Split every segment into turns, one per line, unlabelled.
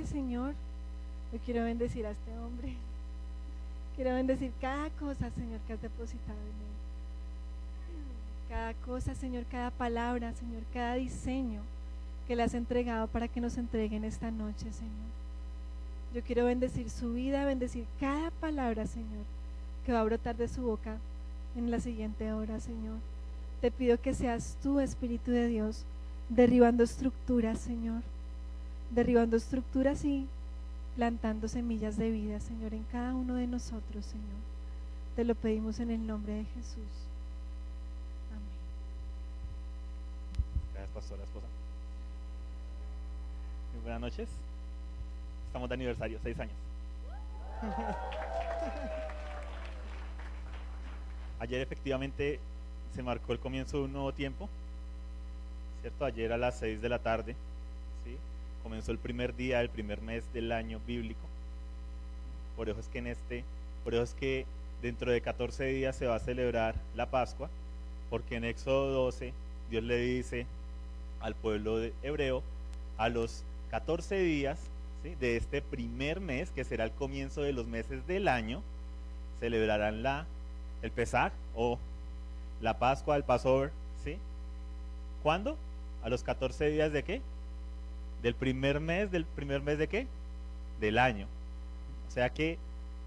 Señor. Yo quiero bendecir a este hombre. Quiero bendecir cada cosa, Señor, que has depositado en él. Cada cosa, Señor, cada palabra, Señor, cada diseño que le has entregado para que nos entreguen esta noche, Señor. Yo quiero bendecir su vida, bendecir cada palabra, Señor, que va a brotar de su boca en la siguiente hora, Señor. Te pido que seas tú, Espíritu de Dios, derribando estructuras, Señor, derribando estructuras y plantando semillas de vida, Señor, en cada uno de nosotros, Señor. Te lo pedimos en el nombre de Jesús. Amén.
Gracias, pastora, esposa. Muy buenas noches. Estamos de aniversario, 6 años. Ayer efectivamente se marcó el comienzo de un nuevo tiempo, ¿cierto? Ayer a las 6 de la tarde, ¿sí? Comenzó el primer día del primer mes del año bíblico. Por eso es que dentro de 14 días se va a celebrar la Pascua, porque en Éxodo 12 Dios le dice al pueblo hebreo, a los 14 días, ¿sí?, de este primer mes, que será el comienzo de los meses del año, celebrarán el Pesaj o la Pascua, el Passover, ¿sí? ¿Cuándo? A los 14 días ¿de qué? Del primer mes ¿de qué? Del año. O sea que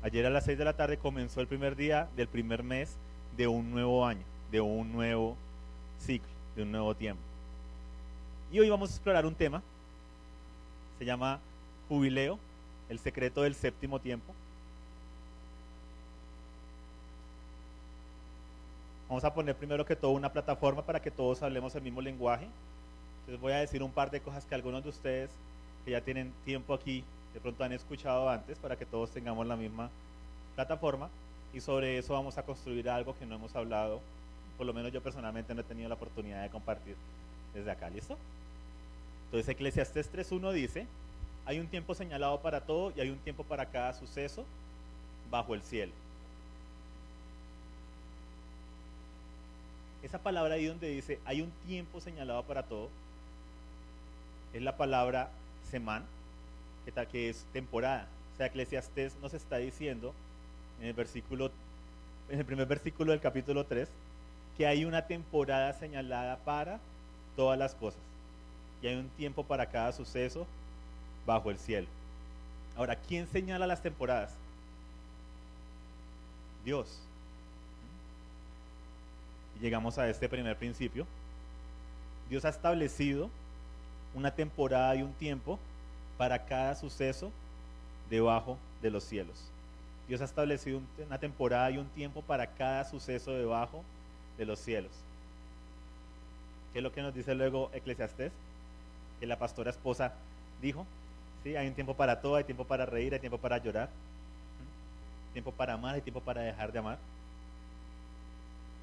ayer a las 6 de la tarde comenzó el primer día del primer mes de un nuevo año, de un nuevo ciclo, de un nuevo tiempo. Y hoy vamos a explorar un tema, se llama Jubileo, el secreto del séptimo tiempo. Vamos a poner primero que todo una plataforma para que todos hablemos el mismo lenguaje. Entonces voy a decir un par de cosas que algunos de ustedes que ya tienen tiempo aquí de pronto han escuchado antes, para que todos tengamos la misma plataforma, y sobre eso vamos a construir algo que no hemos hablado, por lo menos yo personalmente no he tenido la oportunidad de compartir desde acá. ¿Listo? Entonces Eclesiastés 3:1 dice: hay un tiempo señalado para todo y hay un tiempo para cada suceso bajo el cielo. Esa palabra ahí donde dice hay un tiempo señalado para todo es la palabra semán, que es temporada. O sea, Eclesiastés nos está diciendo en el primer versículo del capítulo 3 que hay una temporada señalada para todas las cosas y hay un tiempo para cada suceso bajo el cielo. Ahora, ¿quién señala las temporadas? Dios. Y llegamos a este primer principio. Dios ha establecido una temporada y un tiempo para cada suceso debajo de los cielos. Dios ha establecido una temporada y un tiempo para cada suceso debajo de los cielos. ¿Qué es lo que nos dice luego Eclesiastés? Que la pastora esposa dijo, ¿sí? Hay un tiempo para todo, hay tiempo para reír, hay tiempo para llorar, tiempo para amar, hay tiempo para dejar de amar.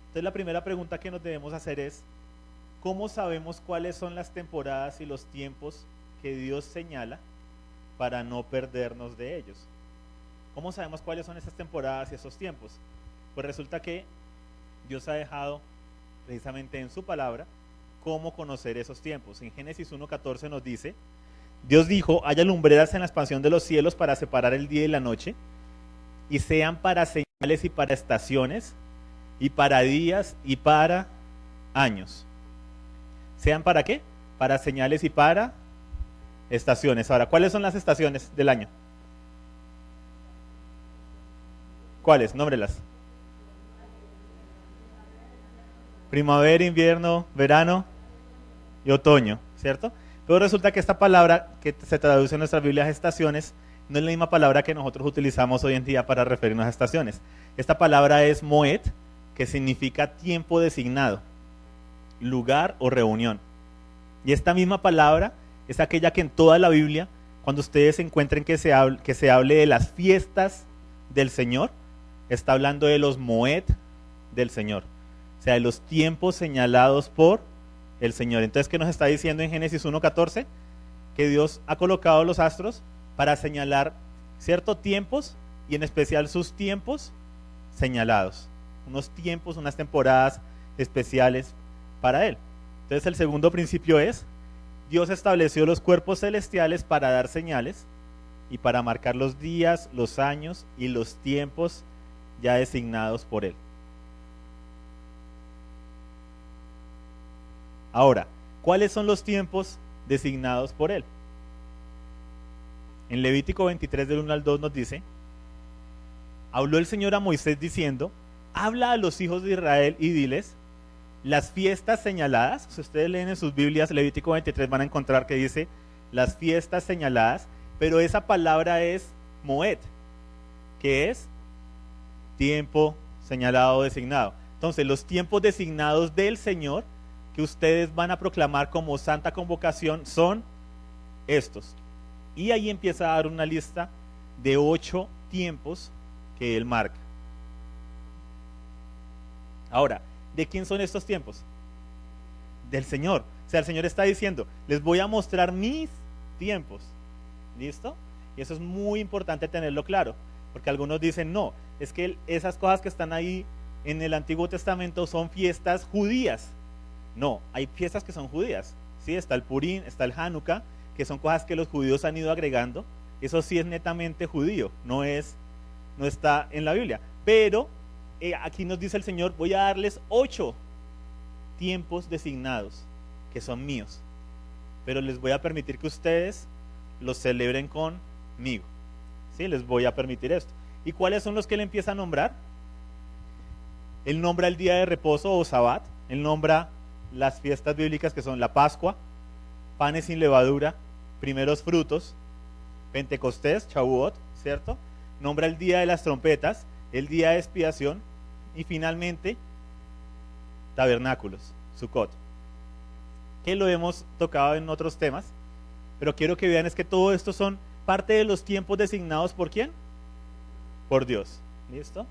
Entonces la primera pregunta que nos debemos hacer es, ¿cómo sabemos cuáles son las temporadas y los tiempos que Dios señala para no perdernos de ellos? ¿Cómo sabemos cuáles son esas temporadas y esos tiempos? Pues resulta que Dios ha dejado precisamente en su palabra cómo conocer esos tiempos. En Génesis 1:14 nos dice: Dios dijo, haya lumbreras en la expansión de los cielos para separar el día y la noche, y sean para señales y para estaciones, y para días y para años. ¿Sean para qué? Para señales y para estaciones. Ahora, ¿cuáles son las estaciones del año? ¿Cuáles? Nómbrelas. Primavera, invierno, verano y otoño, ¿cierto? Pero resulta que esta palabra que se traduce en nuestras Biblias estaciones no es la misma palabra que nosotros utilizamos hoy en día para referirnos a estaciones. Esta palabra es moed, que significa tiempo designado, lugar o reunión. Y esta misma palabra es aquella que en toda la Biblia, cuando ustedes encuentren que se hable de las fiestas del Señor, está hablando de los moed del Señor, o sea, de los tiempos señalados por el Señor. Entonces, ¿qué nos está diciendo en Génesis 1:14? Que Dios ha colocado los astros para señalar ciertos tiempos y en especial sus tiempos señalados. Unos tiempos, unas temporadas especiales para Él. Entonces, el segundo principio es: Dios estableció los cuerpos celestiales para dar señales y para marcar los días, los años y los tiempos ya designados por Él. Ahora, ¿cuáles son los tiempos designados por Él? En Levítico 23 del 1 al 2 nos dice: habló el Señor a Moisés diciendo, habla a los hijos de Israel y diles, las fiestas señaladas, si ustedes leen en sus Biblias Levítico 23 van a encontrar que dice las fiestas señaladas, pero esa palabra es moed, que es tiempo señalado, designado. Entonces los tiempos designados del Señor que ustedes van a proclamar como santa convocación son estos. Y ahí empieza a dar una lista de 8 tiempos que Él marca. Ahora, ¿de quién son estos tiempos? Del Señor. O sea, el Señor está diciendo, les voy a mostrar mis tiempos. ¿Listo? Y eso es muy importante tenerlo claro, porque algunos dicen, no, es que esas cosas que están ahí en el Antiguo Testamento son fiestas judías. No, hay fiestas que son judías. ¿Sí? Está el Purim, está el Hanukkah, que son cosas que los judíos han ido agregando. Eso sí es netamente judío, no está en la Biblia. Pero aquí nos dice el Señor, voy a darles 8 tiempos designados que son míos, pero les voy a permitir que ustedes los celebren conmigo. ¿Sí? Les voy a permitir esto. ¿Y cuáles son los que Él empieza a nombrar? Él nombra el día de reposo o Sabbat. Él nombra las fiestas bíblicas que son la Pascua, panes sin levadura, primeros frutos, Pentecostés, Shavuot, ¿cierto? Nombra el día de las trompetas, el día de expiación y finalmente tabernáculos, Sukkot, que lo hemos tocado en otros temas, pero quiero que vean es que todo esto son parte de los tiempos designados ¿por quién? Por Dios. ¿Listo?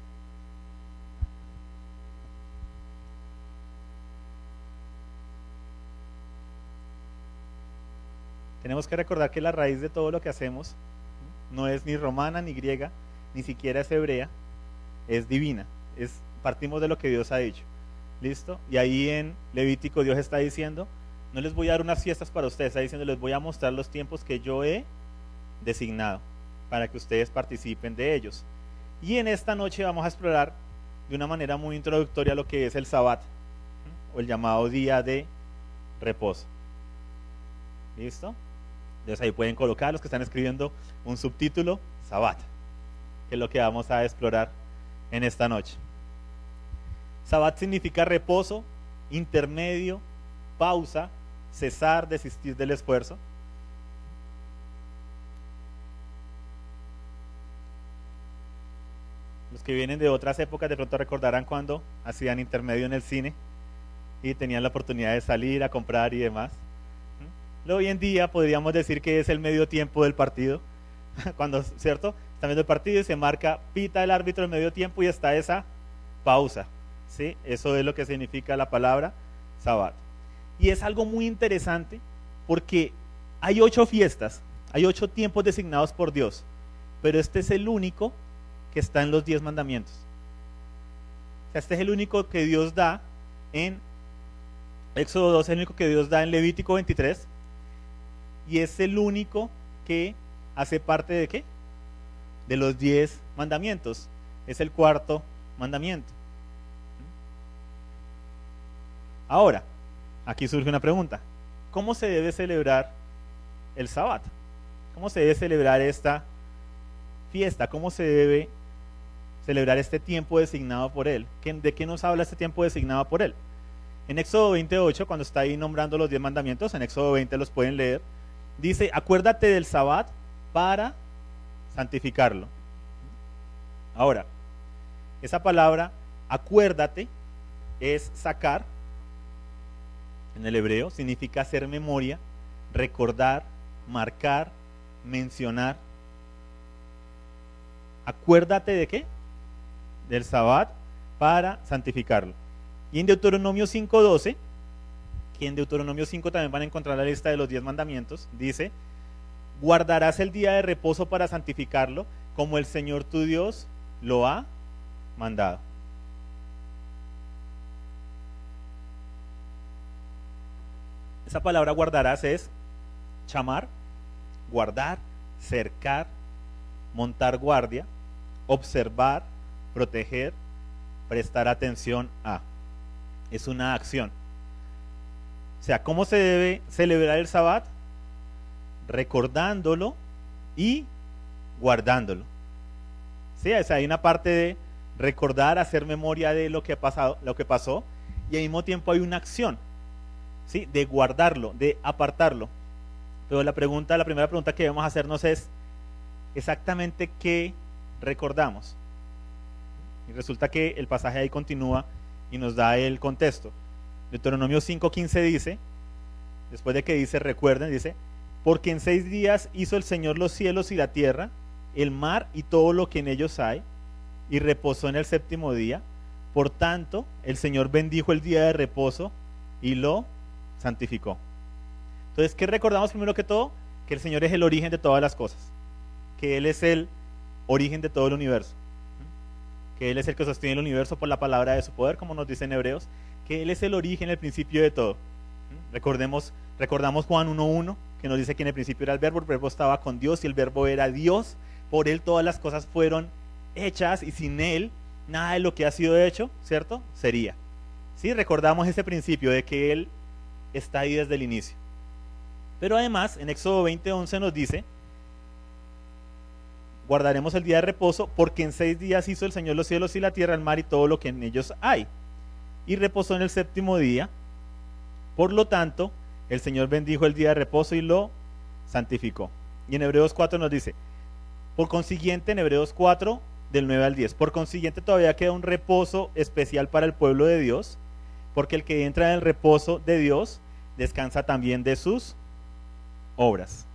Tenemos que recordar que la raíz de todo lo que hacemos no es ni romana ni griega, ni siquiera es hebrea, es divina. Partimos de lo que Dios ha dicho. ¿Listo? Y ahí en Levítico Dios está diciendo, no les voy a dar unas fiestas para ustedes, está diciendo, les voy a mostrar los tiempos que yo he designado para que ustedes participen de ellos. Y en esta noche vamos a explorar de una manera muy introductoria lo que es el Sabbat, o el llamado día de reposo. ¿Listo? Entonces ahí pueden colocar, los que están escribiendo, un subtítulo, Sabbat, que es lo que vamos a explorar en esta noche. Sabbat significa reposo, intermedio, pausa, cesar, desistir del esfuerzo. Los que vienen de otras épocas de pronto recordarán cuando hacían intermedio en el cine y tenían la oportunidad de salir a comprar y demás. Hoy en día podríamos decir que es el medio tiempo del partido, cuando, ¿cierto? Están viendo el partido y se marca, pita el árbitro el medio tiempo y está esa pausa, ¿sí? Eso es lo que significa la palabra Sabbat. Y es algo muy interesante porque hay 8 fiestas, hay 8 tiempos designados por Dios, pero este es el único que está en los 10 mandamientos. O sea, este es el único que Dios da en Éxodo 2, es el único que Dios da en Levítico 23, y es el único que hace parte de ¿qué? De los 10 mandamientos. Es el 4º mandamiento. Ahora, aquí surge una pregunta. ¿Cómo se debe celebrar el Sabbat? ¿Cómo se debe celebrar esta fiesta? ¿Cómo se debe celebrar este tiempo designado por Él? ¿De qué nos habla este tiempo designado por Él? En Éxodo 28, cuando está ahí nombrando los 10 mandamientos, en Éxodo 20 los pueden leer, dice, acuérdate del Sabbat para santificarlo. Ahora, esa palabra, acuérdate, es sacar, en el hebreo, significa hacer memoria, recordar, marcar, mencionar. Acuérdate de qué? Del Sabbat para santificarlo. Y en Deuteronomio 5:12, que en Deuteronomio 5 también van a encontrar la lista de los 10 mandamientos, dice, guardarás el día de reposo para santificarlo, como el Señor tu Dios lo ha mandado. Esa palabra guardarás es chamar, guardar, cercar, montar guardia, observar, proteger, prestar atención a. Es una acción. O sea, ¿cómo se debe celebrar el Sabbat? Recordándolo y guardándolo. Sí, o sea, hay una parte de recordar, hacer memoria de lo que ha pasado, lo que pasó, y al mismo tiempo hay una acción, ¿sí? De guardarlo, de apartarlo. Pero la primera pregunta que debemos hacernos es exactamente qué recordamos. Y resulta que el pasaje ahí continúa y nos da el contexto. Deuteronomio 5:15 dice, después de que dice recuerden, dice, porque en 6 días hizo el Señor los cielos y la tierra, el mar y todo lo que en ellos hay, y reposó en el 7º día. Por tanto, el Señor bendijo el día de reposo y lo santificó. Entonces, ¿qué recordamos primero que todo? Que el Señor es el origen de todas las cosas, que Él es el origen de todo el universo, que Él es el que sostiene el universo por la palabra de su poder, como nos dice en Hebreos, que Él es el origen, el principio de todo. Recordamos Juan 1:1, que nos dice que en el principio era el verbo estaba con Dios y el verbo era Dios, por Él todas las cosas fueron hechas y sin Él nada de lo que ha sido hecho, ¿cierto? Sería. ¿Sí? Recordamos ese principio de que Él está ahí desde el inicio. Pero además, en Éxodo 20:11 nos dice, guardaremos el día de reposo porque en 6 días hizo el Señor los cielos y la tierra, el mar y todo lo que en ellos hay. Y reposó en el 7º día. Por lo tanto, el Señor bendijo el día de reposo y lo santificó. Y en Hebreos 4 nos dice, por consiguiente, en Hebreos 4, del 9 al 10, por consiguiente todavía queda un reposo especial para el pueblo de Dios, porque el que entra en el reposo de Dios descansa también de sus obras.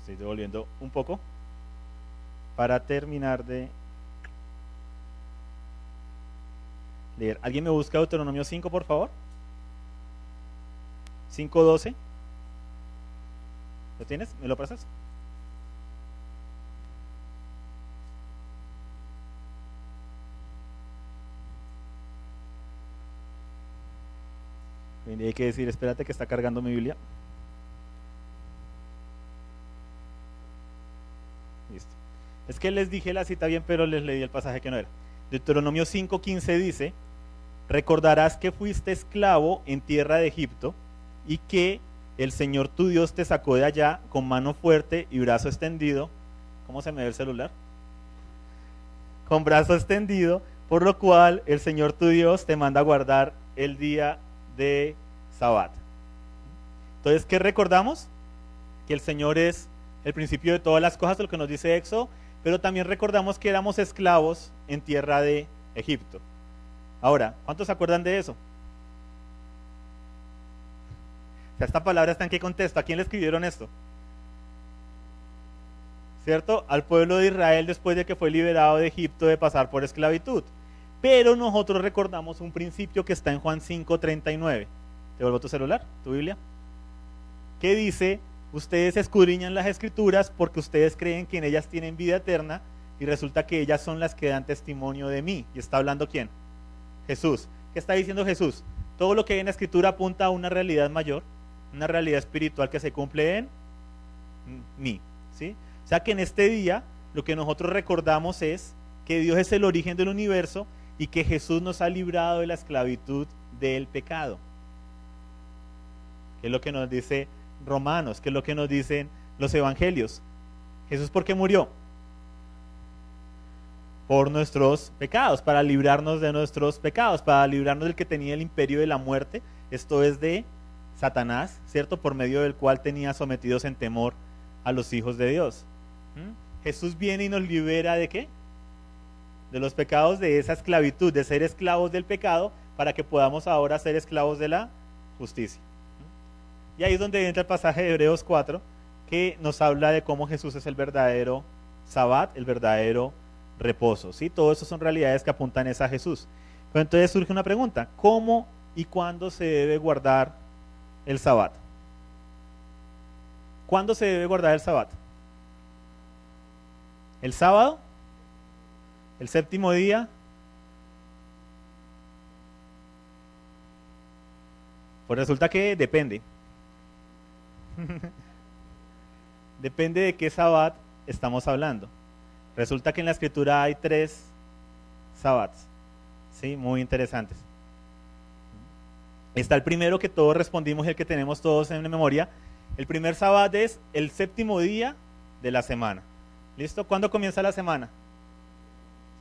Estoy devolviendo un poco para terminar de leer. ¿Alguien me busca Deuteronomio 5, por favor? 5:12. ¿Lo tienes? ¿Me lo pasas? Hay que decir, espérate que está cargando mi Biblia. Listo. Es que les dije la cita bien, pero les leí el pasaje que no era. Deuteronomio 5:15 dice, recordarás que fuiste esclavo en tierra de Egipto y que el Señor tu Dios te sacó de allá con mano fuerte y brazo extendido. ¿Cómo se me ve el celular? Con brazo extendido, por lo cual el Señor tu Dios te manda a guardar el día de Sabbat. Entonces, ¿qué recordamos? Que el Señor es el principio de todas las cosas, lo que nos dice Éxodo, pero también recordamos que éramos esclavos en tierra de Egipto. Ahora, ¿cuántos se acuerdan de eso? O sea, esta palabra está en qué contexto, ¿a quién le escribieron esto? ¿Cierto? Al pueblo de Israel después de que fue liberado de Egipto de pasar por esclavitud. Pero nosotros recordamos un principio que está en Juan 5:39. ¿Te vuelvo tu celular, tu Biblia? Que dice, ustedes escudriñan las escrituras porque ustedes creen que en ellas tienen vida eterna y resulta que ellas son las que dan testimonio de mí. ¿Y está hablando quién? Jesús. ¿Qué está diciendo Jesús? Todo lo que hay en la escritura apunta a una realidad mayor, una realidad espiritual que se cumple en mí, ¿sí? O sea que en este día lo que nosotros recordamos es que Dios es el origen del universo y que Jesús nos ha librado de la esclavitud del pecado. ¿Qué es lo que nos dice Romanos? ¿Qué es lo que nos dicen los evangelios? Jesús, ¿por qué murió? Por nuestros pecados, para librarnos de nuestros pecados, para librarnos del que tenía el imperio de la muerte, esto es de Satanás, ¿cierto? Por medio del cual tenía sometidos en temor a los hijos de Dios. Jesús viene y nos libera ¿de qué? De los pecados, de esa esclavitud, de ser esclavos del pecado, para que podamos ahora ser esclavos de la justicia. Y ahí es donde entra el pasaje de Hebreos 4, que nos habla de cómo Jesús es el verdadero Sabbat, el verdadero reposo, ¿sí? Todo eso son realidades que apuntan a Jesús. Pero entonces surge una pregunta, ¿cómo y cuándo se debe guardar el Sabbat? ¿Cuándo se debe guardar el Sabbat? ¿El sábado? ¿El 7º día? Pues resulta que depende. Depende de qué sabbat estamos hablando. Resulta que en la escritura hay 3 sabbats, ¿sí? Muy interesantes. Está el primero que todos respondimos y el que tenemos todos en memoria. El primer sabbat es el 7º día de la semana. ¿Listo? ¿Cuándo comienza la semana?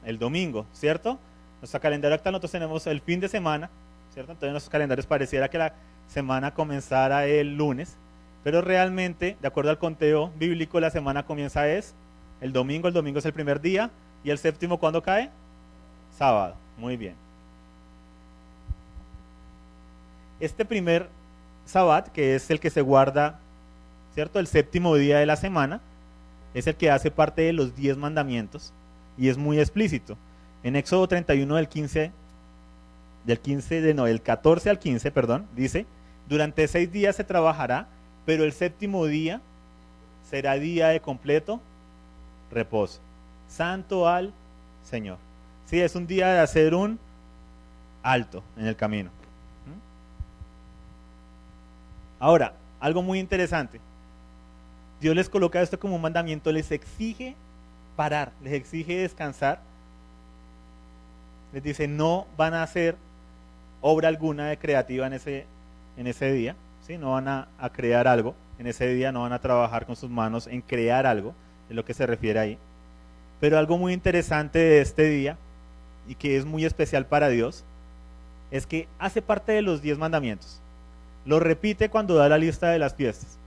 El domingo, ¿cierto? Nuestro calendario actual, nosotros tenemos el fin de semana, ¿cierto? Entonces en nuestros calendarios pareciera que la semana comenzara el lunes, pero realmente, de acuerdo al conteo bíblico, la semana comienza el domingo es el primer día, y el 7º, ¿cuándo cae? Sábado, muy bien. Este primer sabbat, que es el que se guarda, ¿cierto? El 7º día de la semana, es el que hace parte de los 10 mandamientos, y es muy explícito. En Éxodo 31 del 14 al 15, dice: durante 6 días se trabajará, pero el 7º día será día de completo reposo, santo al Señor. Sí, es un día de hacer un alto en el camino. Ahora, algo muy interesante. Dios les coloca esto como un mandamiento, les exige parar, les exige descansar. Les dice, no van a hacer obra alguna de creativa en ese día, ¿sí? No van a crear algo en ese día, no van a trabajar con sus manos en crear algo, es lo que se refiere ahí. Pero algo muy interesante de este día, y que es muy especial para Dios, es que hace parte de los 10 mandamientos. Lo repite cuando da la lista de las fiestas,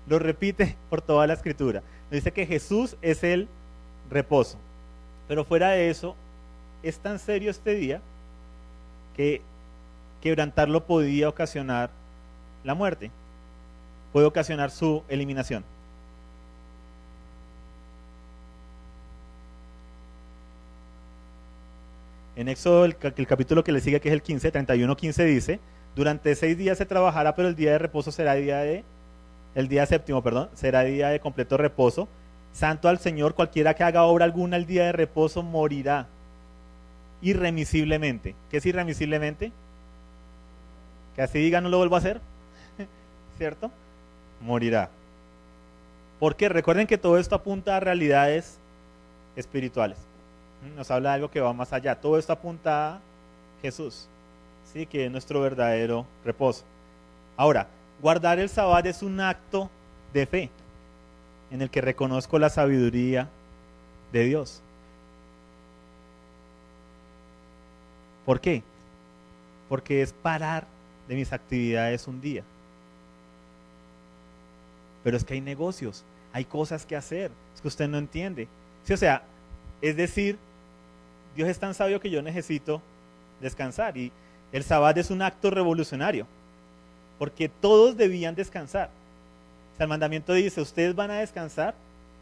lo repite por toda la escritura. Dice que Jesús es el reposo, pero fuera de eso, es tan serio este día que quebrantarlo podía ocasionar la muerte, puede ocasionar su eliminación. En Éxodo, el capítulo que le sigue, que es el 15, 31:15, dice: durante 6 días se trabajará, pero el día de reposo será el día séptimo, será día de completo reposo, santo al Señor. Cualquiera que haga obra alguna el día de reposo morirá irremisiblemente. ¿Qué es irremisiblemente? Que así diga, no lo vuelvo a hacer, ¿cierto? Morirá. ¿Por qué? Recuerden que todo esto apunta a realidades espirituales. Nos habla de algo que va más allá. Todo esto apunta a Jesús, ¿sí? Que es nuestro verdadero reposo. Ahora, guardar el sabbat es un acto de fe en el que reconozco la sabiduría de Dios. ¿Por qué? Porque es parar de mis actividades un día. Pero es que hay negocios, hay cosas que hacer, es que usted no entiende. Sí, o sea, es decir, Dios es tan sabio que yo necesito descansar, y el sabbat es un acto revolucionario, porque todos debían descansar. O sea, el mandamiento dice, ustedes van a descansar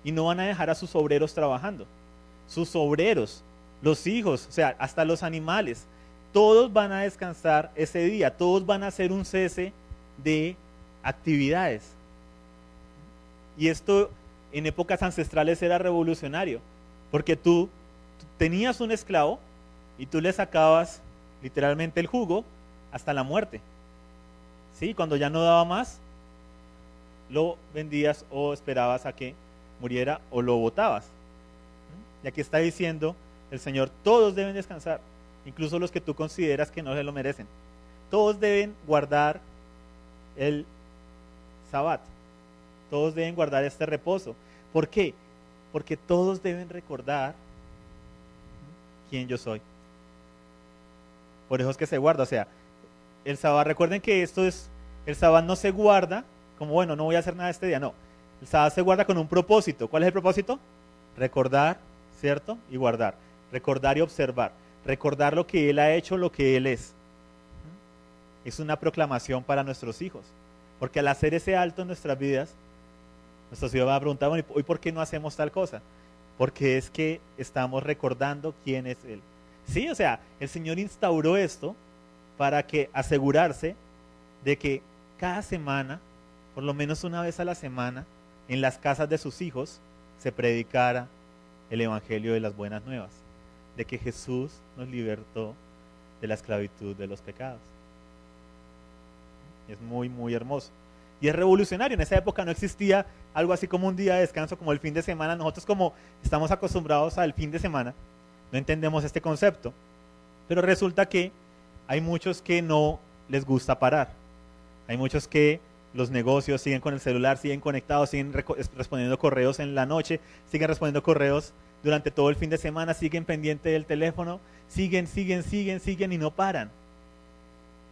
y no van a dejar a sus obreros trabajando. Sus obreros, los hijos, o sea, hasta los animales, todos van a descansar ese día, todos van a hacer un cese de actividades. Y esto en épocas ancestrales era revolucionario, porque tú tenías un esclavo y tú le sacabas literalmente el jugo hasta la muerte. ¿Sí? Cuando ya no daba más, lo vendías o esperabas a que muriera o lo botabas. Y aquí está diciendo el Señor, todos deben descansar, incluso los que tú consideras que no se lo merecen. Todos deben guardar el sabbat, todos deben guardar este reposo. ¿Por qué? Porque todos deben recordar quién yo soy. Por eso es que se guarda, o sea, el sabbat, recuerden que el sabbat no se guarda como, bueno, no voy a hacer nada este día, no. El sabbat se guarda con un propósito. ¿Cuál es el propósito? Recordar, ¿cierto? Y guardar. Recordar y observar. Recordar lo que Él ha hecho, lo que Él es. Es una proclamación para nuestros hijos. Porque al hacer ese alto en nuestras vidas, nuestros hijos van a preguntar, bueno, ¿y por qué no hacemos tal cosa? Porque es que estamos recordando quién es Él. Sí, o sea, el Señor instauró esto para que asegurarse de que cada semana, por lo menos una vez a la semana, en las casas de sus hijos, se predicara el evangelio de las buenas nuevas, de que Jesús nos libertó de la esclavitud de los pecados. Es muy, muy hermoso. Y es revolucionario. En esa época no existía algo así como un día de descanso, como el fin de semana. Nosotros, como estamos acostumbrados al fin de semana, no entendemos este concepto. Pero resulta que hay muchos que no les gusta parar. Hay muchos que los negocios siguen con el celular, siguen conectados, siguen respondiendo correos en la noche, siguen respondiendo correos durante todo el fin de semana, siguen pendientes del teléfono, siguen y no paran.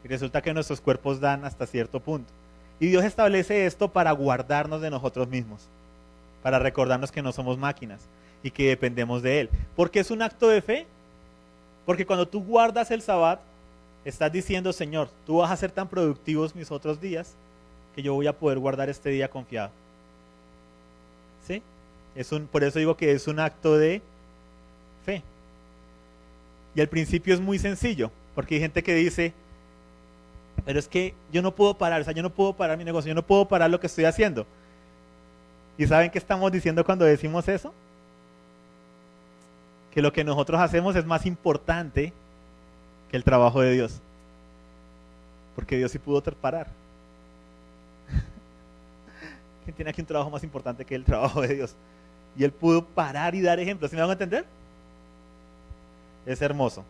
Y resulta que nuestros cuerpos dan hasta cierto punto. Y Dios establece esto para guardarnos de nosotros mismos, para recordarnos que no somos máquinas y que dependemos de Él. ¿Por qué es un acto de fe? Porque cuando tú guardas el Sabbat, estás diciendo: Señor, tú vas a ser tan productivos mis otros días que yo voy a poder guardar este día confiado. ¿Sí? Por eso digo que es un acto de fe. Y al principio es muy sencillo, porque hay gente que dice: pero es que yo no puedo parar, yo no puedo parar mi negocio, yo no puedo parar lo que estoy haciendo. ¿Y saben qué estamos diciendo cuando decimos eso? Que lo que nosotros hacemos es más importante que el trabajo de Dios. Porque Dios sí pudo parar. ¿Quién tiene aquí un trabajo más importante que el trabajo de Dios? Y Él pudo parar y dar ejemplos. ¿Sí me van a entender? Es hermoso.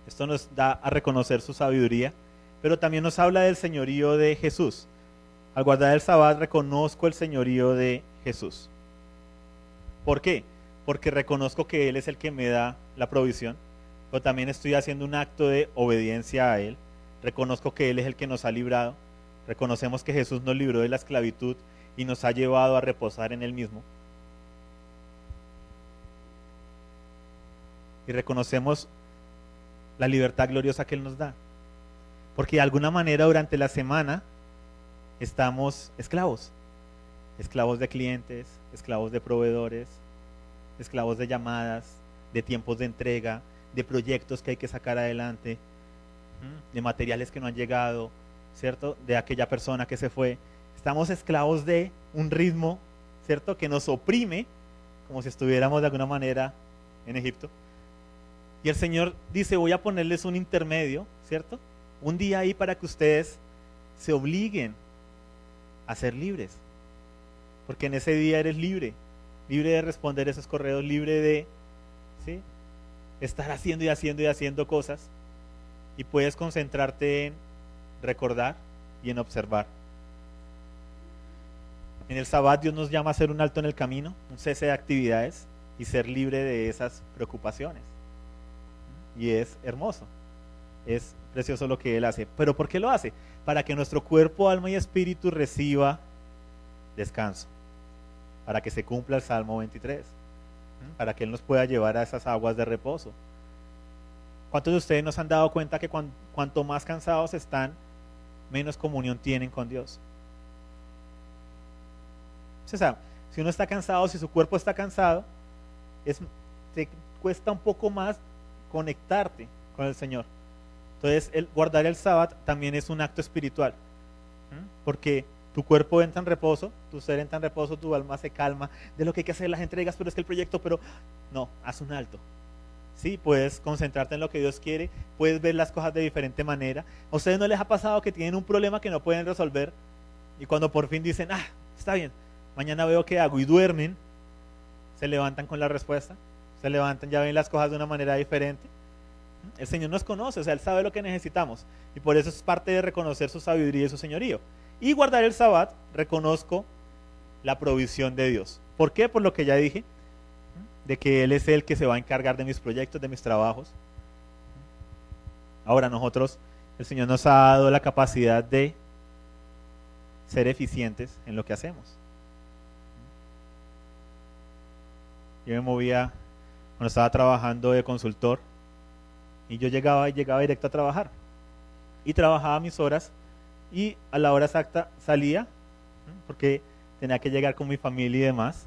Esto nos da a reconocer su sabiduría, pero también nos habla del señorío de Jesús. Al guardar el Sabbat reconozco el señorío de Jesús. ¿Por qué? Porque reconozco que Él es el que me da la provisión, pero también estoy haciendo un acto de obediencia a Él. Reconozco que Él es el que nos ha librado. Reconocemos que Jesús nos libró de la esclavitud y nos ha llevado a reposar en Él mismo. Y reconocemos la libertad gloriosa que Él nos da. Porque de alguna manera durante la semana estamos esclavos. Esclavos de clientes, esclavos de proveedores, esclavos de llamadas, de tiempos de entrega, de proyectos que hay que sacar adelante, de materiales que no han llegado, ¿cierto? De aquella persona que se fue. Estamos esclavos de un ritmo, ¿cierto? Que nos oprime, como si estuviéramos de alguna manera en Egipto. Y el Señor dice: voy a ponerles un intermedio, ¿cierto? Un día ahí para que ustedes se obliguen a ser libres. Porque en ese día eres libre. Libre de responder esos correos, libre de, ¿sí?, estar haciendo cosas. Y puedes concentrarte en recordar y en observar. En el Sabbat Dios nos llama a hacer un alto en el camino, un cese de actividades y ser libre de esas preocupaciones. Y es hermoso, es precioso lo que Él hace. ¿Pero por qué lo hace? Para que nuestro cuerpo, alma y espíritu reciba descanso, para que se cumpla el Salmo 23, para que Él nos pueda llevar a esas aguas de reposo. ¿Cuántos de ustedes nos han dado cuenta que cuanto más cansados están, menos comunión tienen con Dios? O sea, si uno está cansado, si su cuerpo está cansado, te cuesta un poco más conectarte con el Señor. Entonces, guardar el Sabbat también es un acto espiritual, porque tu cuerpo entra en reposo, tu ser entra en reposo, tu alma se calma de lo que hay que hacer, las entregas, pero es que el proyecto, pero no, haz un alto. Sí, puedes concentrarte en lo que Dios quiere, puedes ver las cosas de diferente manera. ¿A ustedes no les ha pasado que tienen un problema que no pueden resolver y cuando por fin dicen: está bien, mañana veo qué hago, y duermen, se levantan con la respuesta? Se levantan, ya ven las cosas de una manera diferente. El Señor nos conoce, o sea, Él sabe lo que necesitamos, y por eso es parte de reconocer su sabiduría y su señorío. Y guardar el Sabbat, reconozco la provisión de Dios. ¿Por qué? Por lo que ya dije, de que Él es el que se va a encargar de mis proyectos, de mis trabajos. Ahora nosotros, el Señor nos ha dado la capacidad de ser eficientes en lo que hacemos. Yo me movía cuando estaba trabajando de consultor, y yo llegaba directo a trabajar, y trabajaba mis horas, y a la hora exacta salía, porque tenía que llegar con mi familia y demás,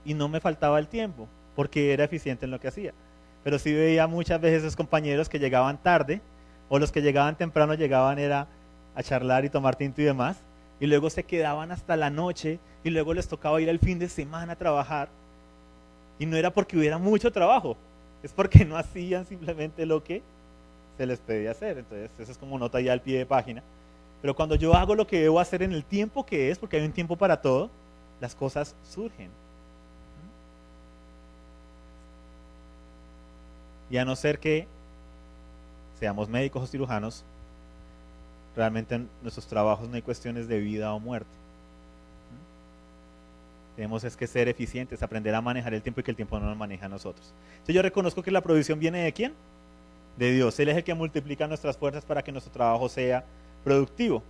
y no me faltaba el tiempo, porque era eficiente en lo que hacía. Pero sí veía muchas veces esos compañeros que llegaban tarde, o los que llegaban temprano llegaban era a charlar y tomar tinto y demás, y luego se quedaban hasta la noche, y luego les tocaba ir el fin de semana a trabajar, y no era porque hubiera mucho trabajo, es porque no hacían simplemente lo que se se les pedía hacer. Entonces eso es como nota ya al pie de página. Pero cuando yo hago lo que debo hacer en el tiempo que es, porque hay un tiempo para todo, las cosas surgen. Y a no ser que seamos médicos o cirujanos, realmente en nuestros trabajos no hay cuestiones de vida o muerte. Tenemos es que ser eficientes, aprender a manejar el tiempo y que el tiempo no nos maneja a nosotros. Entonces yo reconozco que la provisión viene ¿de quién? De Dios. Él es el que multiplica nuestras fuerzas para que nuestro trabajo sea productivo.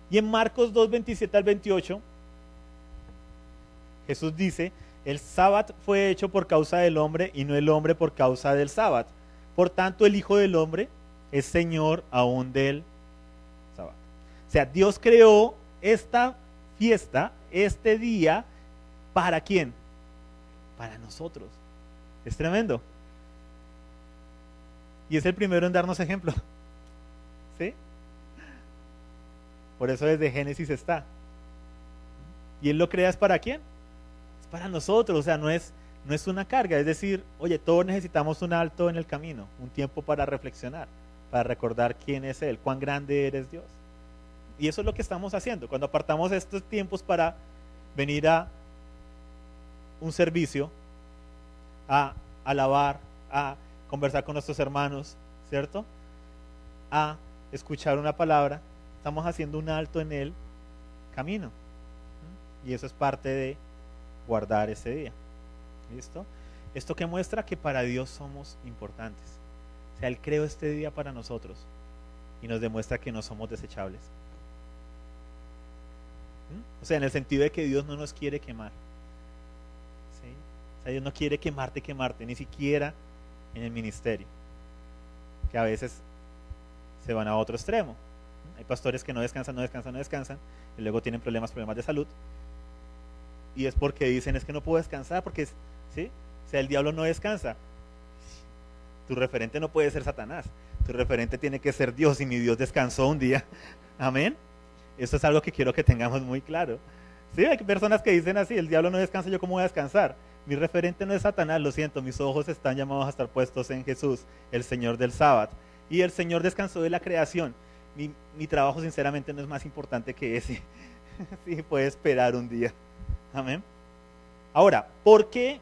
Y en Marcos 2, 27 al 28, Jesús dice: el sábado fue hecho por causa del hombre y no el hombre por causa del sábado. Por tanto, el Hijo del Hombre es Señor aún del sábado. O sea, Dios creó esta fiesta, este día, ¿para quién? Para nosotros. Es tremendo. Y es el primero en darnos ejemplo. ¿Sí? Por eso desde Génesis está. Y Él lo crea es ¿para quién? Es para nosotros, o sea, no es una carga. Es decir, oye, todos necesitamos un alto en el camino, un tiempo para reflexionar, para recordar quién es Él, cuán grande eres Dios. Y eso es lo que estamos haciendo. Cuando apartamos estos tiempos para venir a un servicio, a alabar, a conversar con nuestros hermanos, ¿cierto? A escuchar una palabra, estamos haciendo un alto en el camino. Y eso es parte de guardar ese día. ¿Listo? Esto que muestra que para Dios somos importantes. O sea, Él creó este día para nosotros y nos demuestra que no somos desechables. O sea, en el sentido de que Dios no nos quiere quemar. ¿Sí? O sea, Dios no quiere quemarte, ni siquiera en el ministerio. Que a veces se van a otro extremo. Hay pastores que no descansan, y luego tienen problemas de salud. Y es porque dicen, es que no puedo descansar, porque, ¿sí? O sea, el diablo no descansa. Tu referente no puede ser Satanás. Tu referente tiene que ser Dios, y mi Dios descansó un día. Amén. Eso es algo que quiero que tengamos muy claro. Sí, hay personas que dicen así, el diablo no descansa, ¿yo cómo voy a descansar? Mi referente no es Satanás, lo siento, mis ojos están llamados a estar puestos en Jesús, el Señor del sábado. Y el Señor descansó de la creación. Mi trabajo sinceramente no es más importante que ese. Sí, puede esperar un día. Amén. Ahora, ¿por qué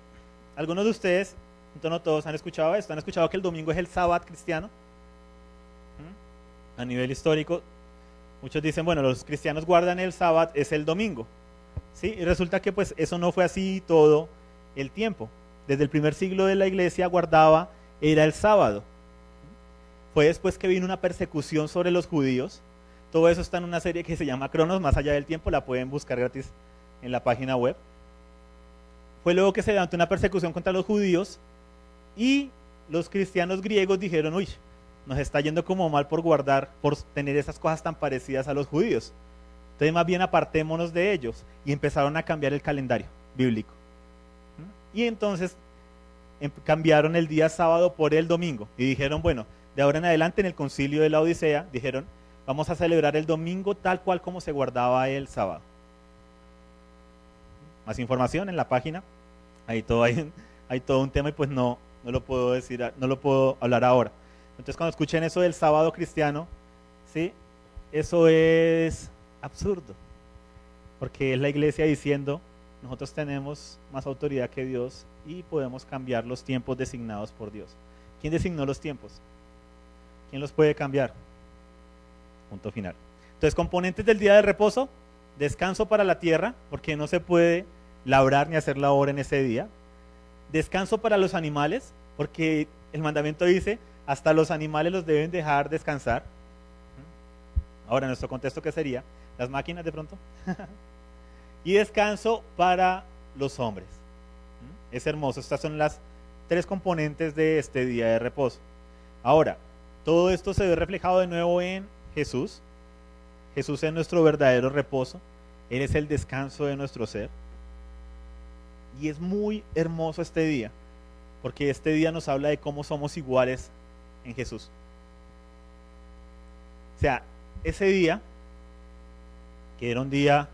algunos de ustedes, no todos, han escuchado esto? ¿Han escuchado que el domingo es el sábado cristiano? A nivel histórico, muchos dicen, bueno, los cristianos guardan el sábado, es el domingo. ¿Sí? Y resulta que pues eso no fue así todo el tiempo. Desde el primer siglo de la iglesia era el sábado. Fue después que vino una persecución sobre los judíos. Todo eso está en una serie que se llama Cronos, más allá del tiempo, la pueden buscar gratis en la página web. Fue luego que se levantó una persecución contra los judíos y los cristianos griegos dijeron, uy, nos está yendo como mal por tener esas cosas tan parecidas a los judíos. Entonces más bien apartémonos de ellos, y empezaron a cambiar el calendario bíblico. Y entonces cambiaron el día sábado por el domingo y dijeron, bueno, de ahora en adelante en el concilio de la Odisea dijeron, vamos a celebrar el domingo tal cual como se guardaba el sábado. Más información en la página, hay todo un tema y pues no lo puedo decir, no lo puedo hablar ahora. Entonces cuando escuchen eso del sábado cristiano, ¿sí? Eso es absurdo, porque es la iglesia diciendo, nosotros tenemos más autoridad que Dios y podemos cambiar los tiempos designados por Dios. ¿Quién designó los tiempos? ¿Quién los puede cambiar? Punto final. Entonces, componentes del día de reposo: descanso para la tierra, porque no se puede labrar ni hacer labor en ese día. Descanso para los animales, porque el mandamiento dice, hasta los animales los deben dejar descansar. Ahora, en nuestro contexto, ¿qué sería? Las máquinas de pronto. Y descanso para los hombres. Es hermoso. Estas son las tres componentes de este día de reposo. Ahora, todo esto se ve reflejado de nuevo en Jesús. Jesús es nuestro verdadero reposo. Él es el descanso de nuestro ser. Y es muy hermoso este día, porque este día nos habla de cómo somos iguales en Jesús. O sea, ese día, que era un día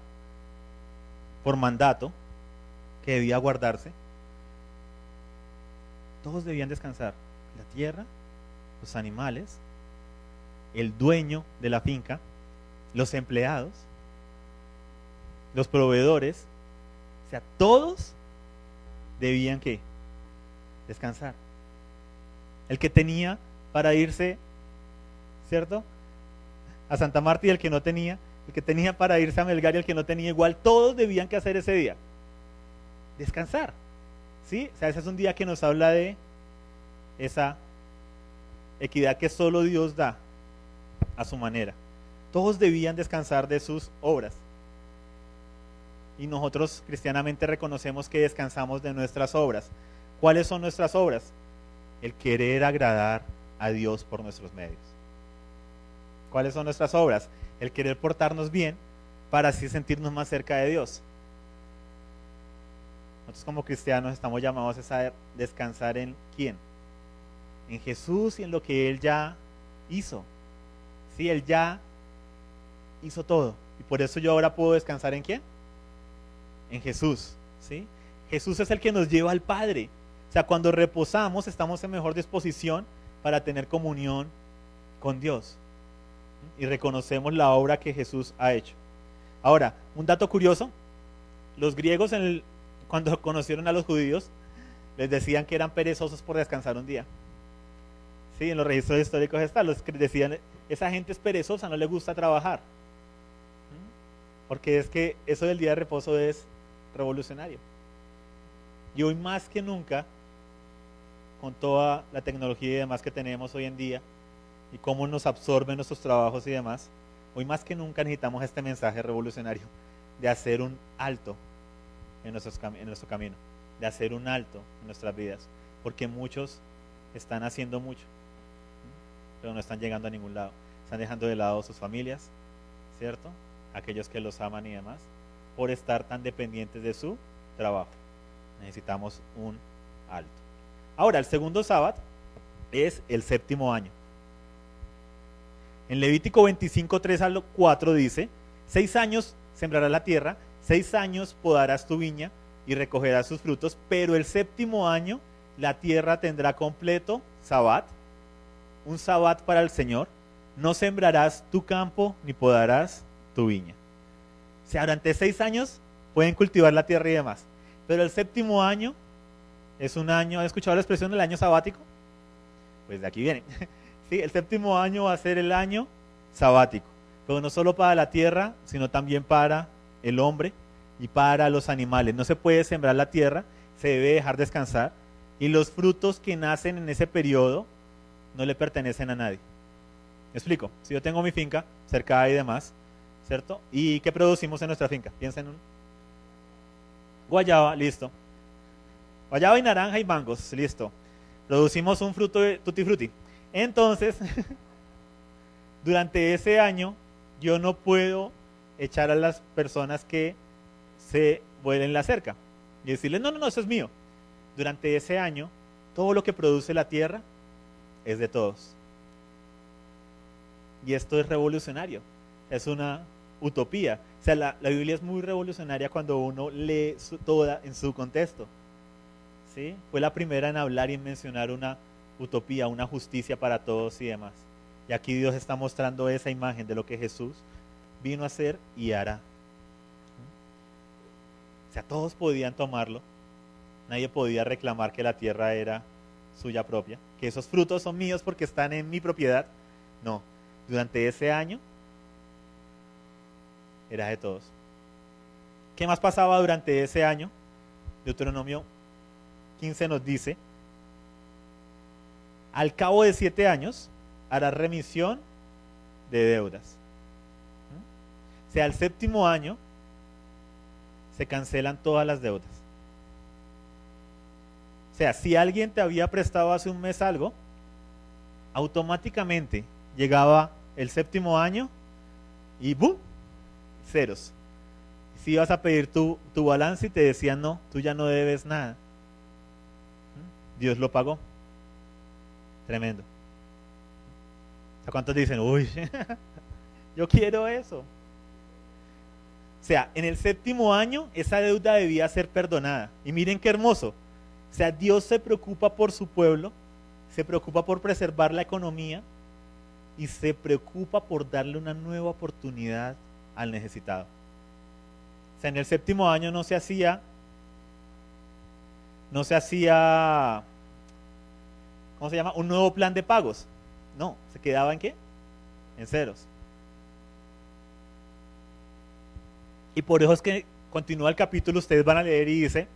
por mandato, que debía guardarse, todos debían descansar. La tierra, los animales, el dueño de la finca, los empleados, los proveedores, o sea, todos debían ¿qué? Descansar. El que tenía para irse, ¿cierto?, a Santa Marta y el que no tenía, el que tenía para irse a Melgar y el que no tenía, igual todos debían que hacer ese día, descansar, ¿sí? O sea, ese es un día que nos habla de esa equidad que solo Dios da a su manera. Todos debían descansar de sus obras. Y nosotros cristianamente reconocemos que descansamos de nuestras obras. ¿Cuáles son nuestras obras? El querer agradar a Dios por nuestros medios. ¿Cuáles son nuestras obras? El querer portarnos bien para así sentirnos más cerca de Dios. Nosotros como cristianos estamos llamados a descansar ¿en quién? En Jesús y en lo que Él ya hizo. Sí, Él ya hizo todo. Y por eso yo ahora puedo descansar ¿en quién? En Jesús. ¿Sí? Jesús es el que nos lleva al Padre. O sea, cuando reposamos estamos en mejor disposición para tener comunión con Dios. Y reconocemos la obra que Jesús ha hecho. Ahora, un dato curioso. Los griegos cuando conocieron a los judíos les decían que eran perezosos por descansar un día. Sí, en los registros históricos está, los que decían, esa gente es perezosa, no le gusta trabajar. Porque es que eso del día de reposo es revolucionario. Y hoy más que nunca, con toda la tecnología y demás que tenemos hoy en día, y cómo nos absorben nuestros trabajos y demás, hoy más que nunca necesitamos este mensaje revolucionario de hacer un alto en nuestro camino, de hacer un alto en nuestras vidas, porque muchos están haciendo mucho, pero no están llegando a ningún lado. Están dejando de lado sus familias, ¿cierto? Aquellos que los aman y demás, por estar tan dependientes de su trabajo. Necesitamos un alto. Ahora, el segundo sábado es el séptimo año. En Levítico 25, 3 al 4 dice: 6 años sembrarás la tierra, 6 años podarás tu viña y recogerás sus frutos, pero el séptimo año la tierra tendrá completo sabbat, un sabbat para el Señor. No sembrarás tu campo ni podarás tu viña. O sea, durante 6 años pueden cultivar la tierra y demás, pero el séptimo año es un año. ¿Han escuchado la expresión del año sabático? Pues de aquí viene. Sí, el séptimo año va a ser el año sabático, pero no solo para la tierra, sino también para el hombre y para los animales. No se puede sembrar la tierra, se debe dejar descansar, y los frutos que nacen en ese periodo no le pertenecen a nadie. ¿Me explico? Si yo tengo mi finca cercada y demás, ¿cierto? ¿Y qué producimos en nuestra finca? Piensa en un guayaba, listo. Guayaba y naranja y mangos, listo. Producimos un fruto de tutti frutti. Entonces, durante ese año, yo no puedo echar a las personas que se vuelen la cerca y decirles, no, eso es mío. Durante ese año, todo lo que produce la tierra es de todos. Y esto es revolucionario, es una utopía. O sea, la Biblia es muy revolucionaria cuando uno lee toda en su contexto. ¿Sí? Fue la primera en hablar y en mencionar una utopía, una justicia para todos y demás. Y aquí Dios está mostrando esa imagen de lo que Jesús vino a hacer y hará. O sea, todos podían tomarlo. Nadie podía reclamar que la tierra era suya propia, que esos frutos son míos porque están en mi propiedad. No, durante ese año era de todos. ¿Qué más pasaba durante ese año? Deuteronomio 15 nos dice: al cabo de 7 años harás remisión de deudas. O sea, al séptimo año se cancelan todas las deudas. O sea, si alguien te había prestado hace un mes algo, automáticamente llegaba el séptimo año y ¡bum!, ceros. Si ibas a pedir tu balance y te decían, no, tú ya no debes nada. Dios lo pagó. Tremendo. O sea, ¿cuántos dicen, uy, yo quiero eso? O sea, en el séptimo año esa deuda debía ser perdonada. Y miren qué hermoso. O sea, Dios se preocupa por su pueblo, se preocupa por preservar la economía y se preocupa por darle una nueva oportunidad al necesitado. O sea, en el séptimo año no se hacía, ¿cómo se llama? Un nuevo plan de pagos. No, se quedaba ¿en qué? En ceros. Y por eso es que continúa el capítulo, ustedes van a leer y dice,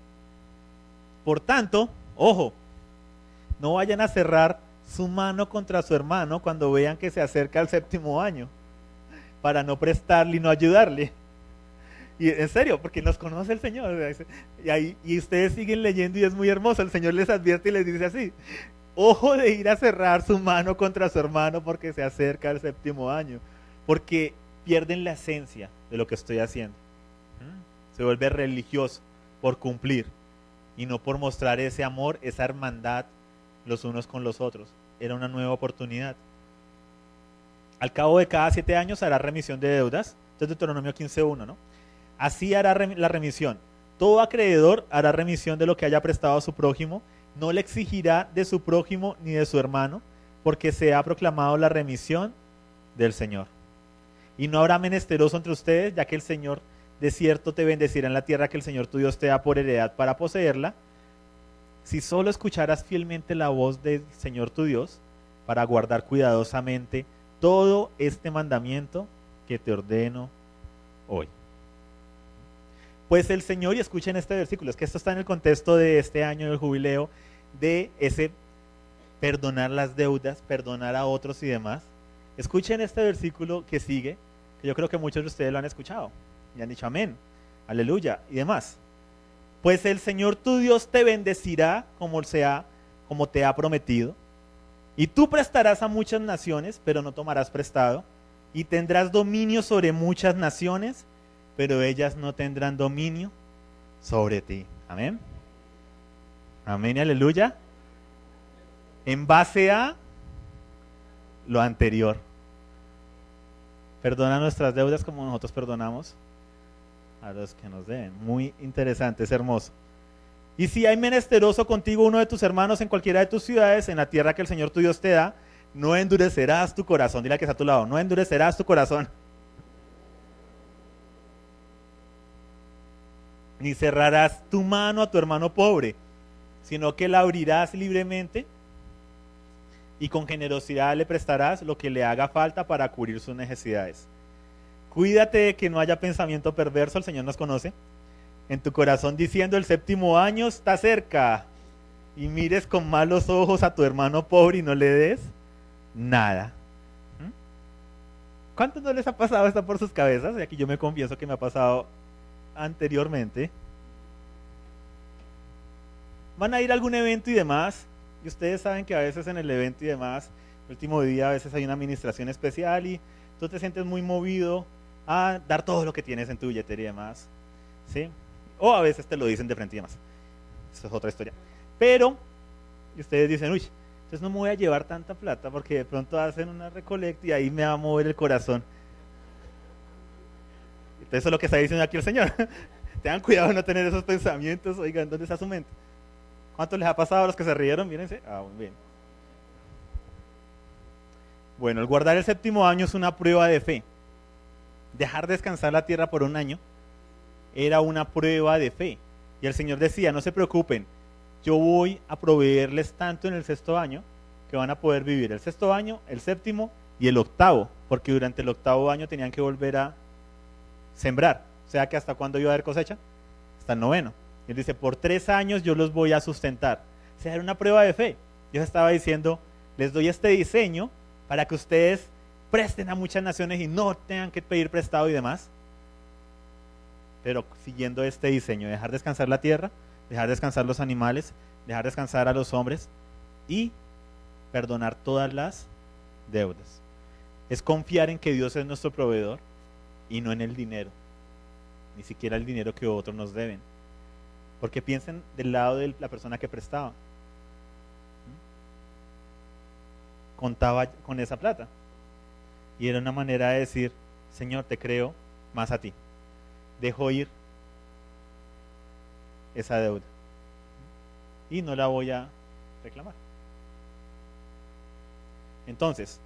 por tanto, ojo, no vayan a cerrar su mano contra su hermano cuando vean que se acerca el séptimo año, para no prestarle y no ayudarle. Y en serio, porque nos conoce el Señor. Y ustedes siguen leyendo y es muy hermoso. El Señor les advierte y les dice así: ojo de ir a cerrar su mano contra su hermano porque se acerca el séptimo año, porque pierden la esencia de lo que estoy haciendo. Se vuelve religioso por cumplir y no por mostrar ese amor, esa hermandad los unos con los otros. Era una nueva oportunidad. Al cabo de cada 7 años hará remisión de deudas. Esto es Deuteronomio 15:1, ¿no? Así hará la remisión. Todo acreedor hará remisión de lo que haya prestado a su prójimo. No le exigirá de su prójimo ni de su hermano, porque se ha proclamado la remisión del Señor. Y no habrá menesteroso entre ustedes, ya que el Señor de cierto te bendecirá en la tierra que el Señor tu Dios te da por heredad para poseerla, si solo escucharas fielmente la voz del Señor tu Dios, para guardar cuidadosamente todo este mandamiento que te ordeno hoy. Pues el Señor, y escuchen este versículo, es que esto está en el contexto de este año del jubileo, de ese perdonar las deudas, perdonar a otros y demás. Escuchen este versículo que sigue, que yo creo que muchos de ustedes lo han escuchado y han dicho amén, aleluya y demás. Pues el Señor tu Dios te bendecirá como te ha prometido, y tú prestarás a muchas naciones, pero no tomarás prestado, y tendrás dominio sobre muchas naciones, pero ellas no tendrán dominio sobre ti. Amén. Amén y aleluya. En base a lo anterior. Perdona nuestras deudas como nosotros perdonamos a los que nos deben. Muy interesante, es hermoso. Y si hay menesteroso contigo uno de tus hermanos en cualquiera de tus ciudades, en la tierra que el Señor tu Dios te da, no endurecerás tu corazón. Dile al que está a tu lado, no endurecerás tu corazón. Ni cerrarás tu mano a tu hermano pobre, sino que la abrirás libremente y con generosidad le prestarás lo que le haga falta para cubrir sus necesidades. Cuídate de que no haya pensamiento perverso, el Señor nos conoce, en tu corazón diciendo: el séptimo año está cerca, y mires con malos ojos a tu hermano pobre y no le des nada. ¿Cuántos no les ha pasado esto por sus cabezas? Y aquí yo me confieso que me ha pasado anteriormente. Van a ir a algún evento y demás, y ustedes saben que a veces en el evento y demás, el último día a veces hay una administración especial y tú te sientes muy movido a dar todo lo que tienes en tu billetera y demás, ¿sí? O a veces te lo dicen de frente y demás. Esa es otra historia. Pero, y ustedes dicen: uy, entonces no me voy a llevar tanta plata porque de pronto hacen una recolecta y ahí me va a mover el corazón. Entonces eso es lo que está diciendo aquí el Señor. Tengan cuidado de no tener esos pensamientos. Oigan, ¿dónde está su mente? ¿Cuánto les ha pasado a los que se rieron? Mírense. Muy bien. Bueno, el guardar el séptimo año es una prueba de fe. Dejar descansar la tierra por un año era una prueba de fe. Y el Señor decía: no se preocupen, yo voy a proveerles tanto en el sexto año que van a poder vivir el sexto año, el séptimo y el octavo, porque durante el octavo año tenían que volver a sembrar. O sea que ¿hasta cuándo iba a haber cosecha? Hasta el noveno. Y él dice: por 3 años yo los voy a sustentar. O sea, era una prueba de fe. Dios estaba diciendo: les doy este diseño para que ustedes presten a muchas naciones y no tengan que pedir prestado y demás. Pero siguiendo este diseño, dejar descansar la tierra, dejar descansar los animales, dejar descansar a los hombres y perdonar todas las deudas. Es confiar en que Dios es nuestro proveedor y no en el dinero, ni siquiera el dinero que otros nos deben. Porque piensen del lado de la persona que prestaba. Contaba con esa plata. Y era una manera de decir: Señor, te creo más a ti. Dejo ir esa deuda. Y no la voy a reclamar. Entonces,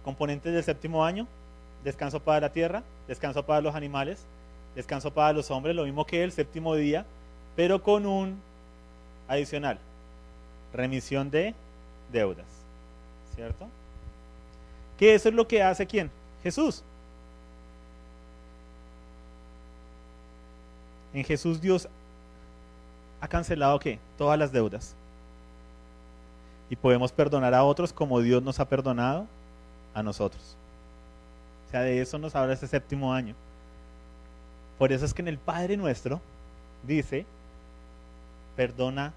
componentes del séptimo año: descanso para la tierra, descanso para los animales, descanso para los hombres, lo mismo que el séptimo día, pero con un adicional: remisión de deudas, ¿cierto? Que eso es lo que hace ¿quién? Jesús. En Jesús Dios ha cancelado ¿qué? Todas las deudas. Y podemos perdonar a otros como Dios nos ha perdonado a nosotros. O sea, de eso nos habla este séptimo año. Por eso es que en el Padre Nuestro dice: perdona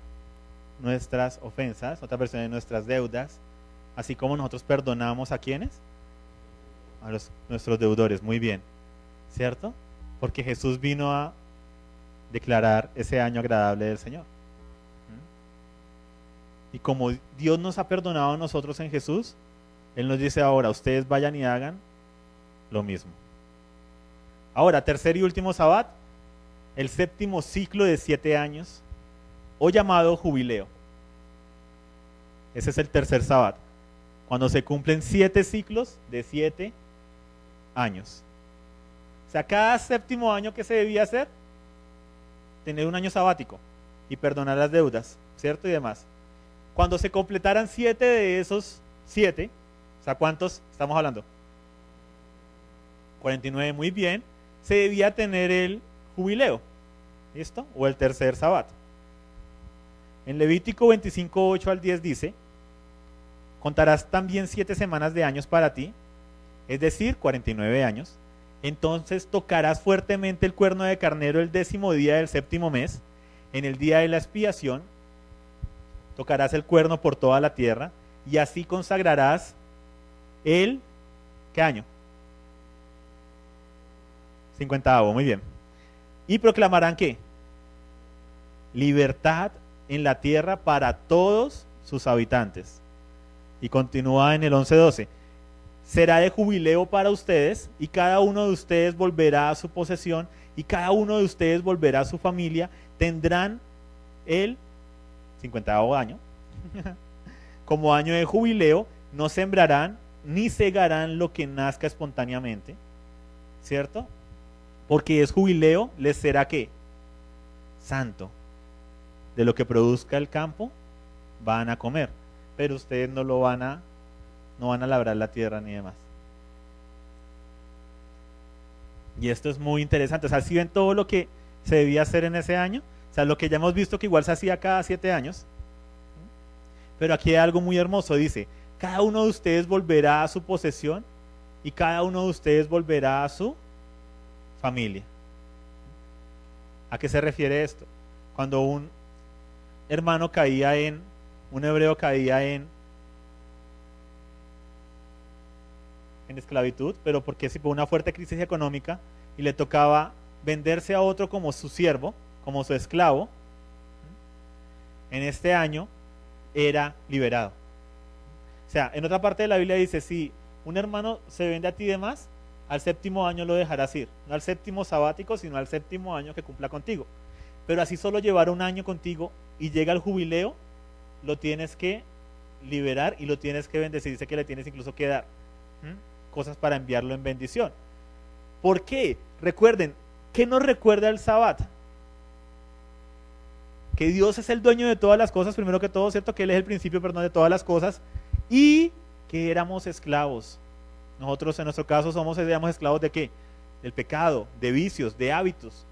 nuestras ofensas, otra versión de nuestras deudas, así como nosotros perdonamos ¿a quiénes? A nuestros deudores. Muy bien, ¿cierto? Porque Jesús vino a declarar ese año agradable del Señor. Y como Dios nos ha perdonado a nosotros en Jesús, Él nos dice ahora: ustedes vayan y hagan lo mismo. Ahora, tercer y último Sabbat, el séptimo ciclo de 7 años, o llamado jubileo. Ese es el tercer Sabbat, cuando se cumplen 7 ciclos de 7 años. O sea, cada séptimo año, ¿qué se debía hacer? Tener un año sabático y perdonar las deudas, ¿cierto? Y demás. Cuando se completaran 7 de esos 7, o sea, ¿cuántos estamos hablando? 49, muy bien. Se debía tener el jubileo, ¿listo? O el tercer Sabbat. En Levítico 25, 8 al 10 dice: contarás también 7 semanas de años para ti, es decir, 49 años. Entonces tocarás fuertemente el cuerno de carnero el 10º día del séptimo mes, en el día de la expiación. Tocarás el cuerno por toda la tierra, y así consagrarás el, ¿qué año? 50º, muy bien. Y proclamarán ¿qué? Libertad en la tierra para todos sus habitantes. Y continúa en el 11:12. Será de jubileo para ustedes, y cada uno de ustedes volverá a su posesión, y cada uno de ustedes volverá a su familia. Tendrán el 50º año como año de jubileo. No sembrarán ni segarán lo que nazca espontáneamente, ¿cierto? Porque es jubileo, les será ¿qué? Santo. De lo que produzca el campo van a comer, pero ustedes no van a labrar la tierra ni demás. Y esto es muy interesante. O sea, si ven todo lo que se debía hacer en ese año, o sea, lo que ya hemos visto que igual se hacía cada 7 años, pero aquí hay algo muy hermoso. Dice: cada uno de ustedes volverá a su posesión, y cada uno de ustedes volverá a su familia. ¿A qué se refiere esto? Cuando un hebreo caía en esclavitud, pero porque si por una fuerte crisis económica y le tocaba venderse a otro como su siervo, como su esclavo, en este año era liberado. O sea, en otra parte de la Biblia dice: si un hermano se vende a ti de más, al séptimo año lo dejarás ir, no al séptimo sabático, sino al séptimo año que cumpla contigo. Pero así solo llevar un año contigo y llega el jubileo, lo tienes que liberar y lo tienes que bendecir. Dice que le tienes incluso que dar cosas para enviarlo en bendición. ¿Por qué? Recuerden, ¿qué nos recuerda el Sabbat? Que Dios es el dueño de todas las cosas, primero que todo, ¿cierto? Que Él es el principio, perdón, de todas las cosas, y que éramos esclavos. Nosotros en nuestro caso éramos esclavos ¿de qué? Del pecado, de vicios, de hábitos,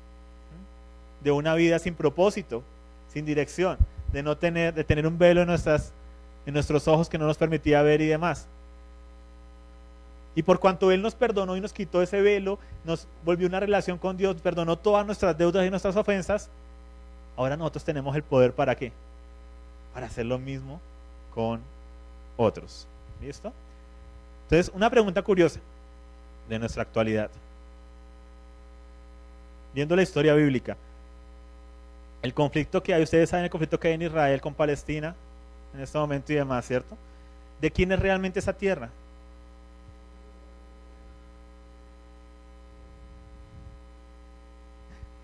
de una vida sin propósito, sin dirección, de tener un velo en nuestros ojos que no nos permitía ver y demás. Y por cuanto Él nos perdonó y nos quitó ese velo, nos volvió una relación con Dios, perdonó todas nuestras deudas y nuestras ofensas, ahora nosotros tenemos el poder ¿para qué? Para hacer lo mismo con otros. ¿Listo? Entonces, una pregunta curiosa de nuestra actualidad. Viendo la historia bíblica, el conflicto que hay, ustedes saben el conflicto que hay en Israel con Palestina en este momento y demás, ¿cierto? ¿De quién es realmente esa tierra?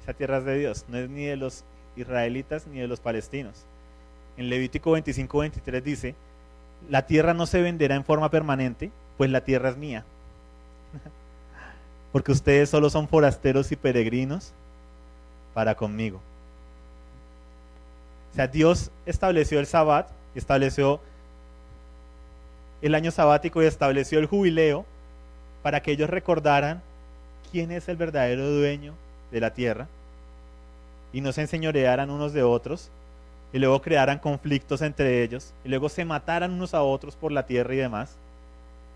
Esa tierra es de Dios, no es ni de los israelitas ni de los palestinos. En Levítico 25, 23 dice: la tierra no se venderá en forma permanente, pues la tierra es mía. Porque ustedes solo son forasteros y peregrinos para conmigo. O sea, Dios estableció el Sabbat, estableció el año sabático y estableció el jubileo para que ellos recordaran quién es el verdadero dueño de la tierra y no se enseñorearan unos de otros y luego crearan conflictos entre ellos y luego se mataran unos a otros por la tierra y demás,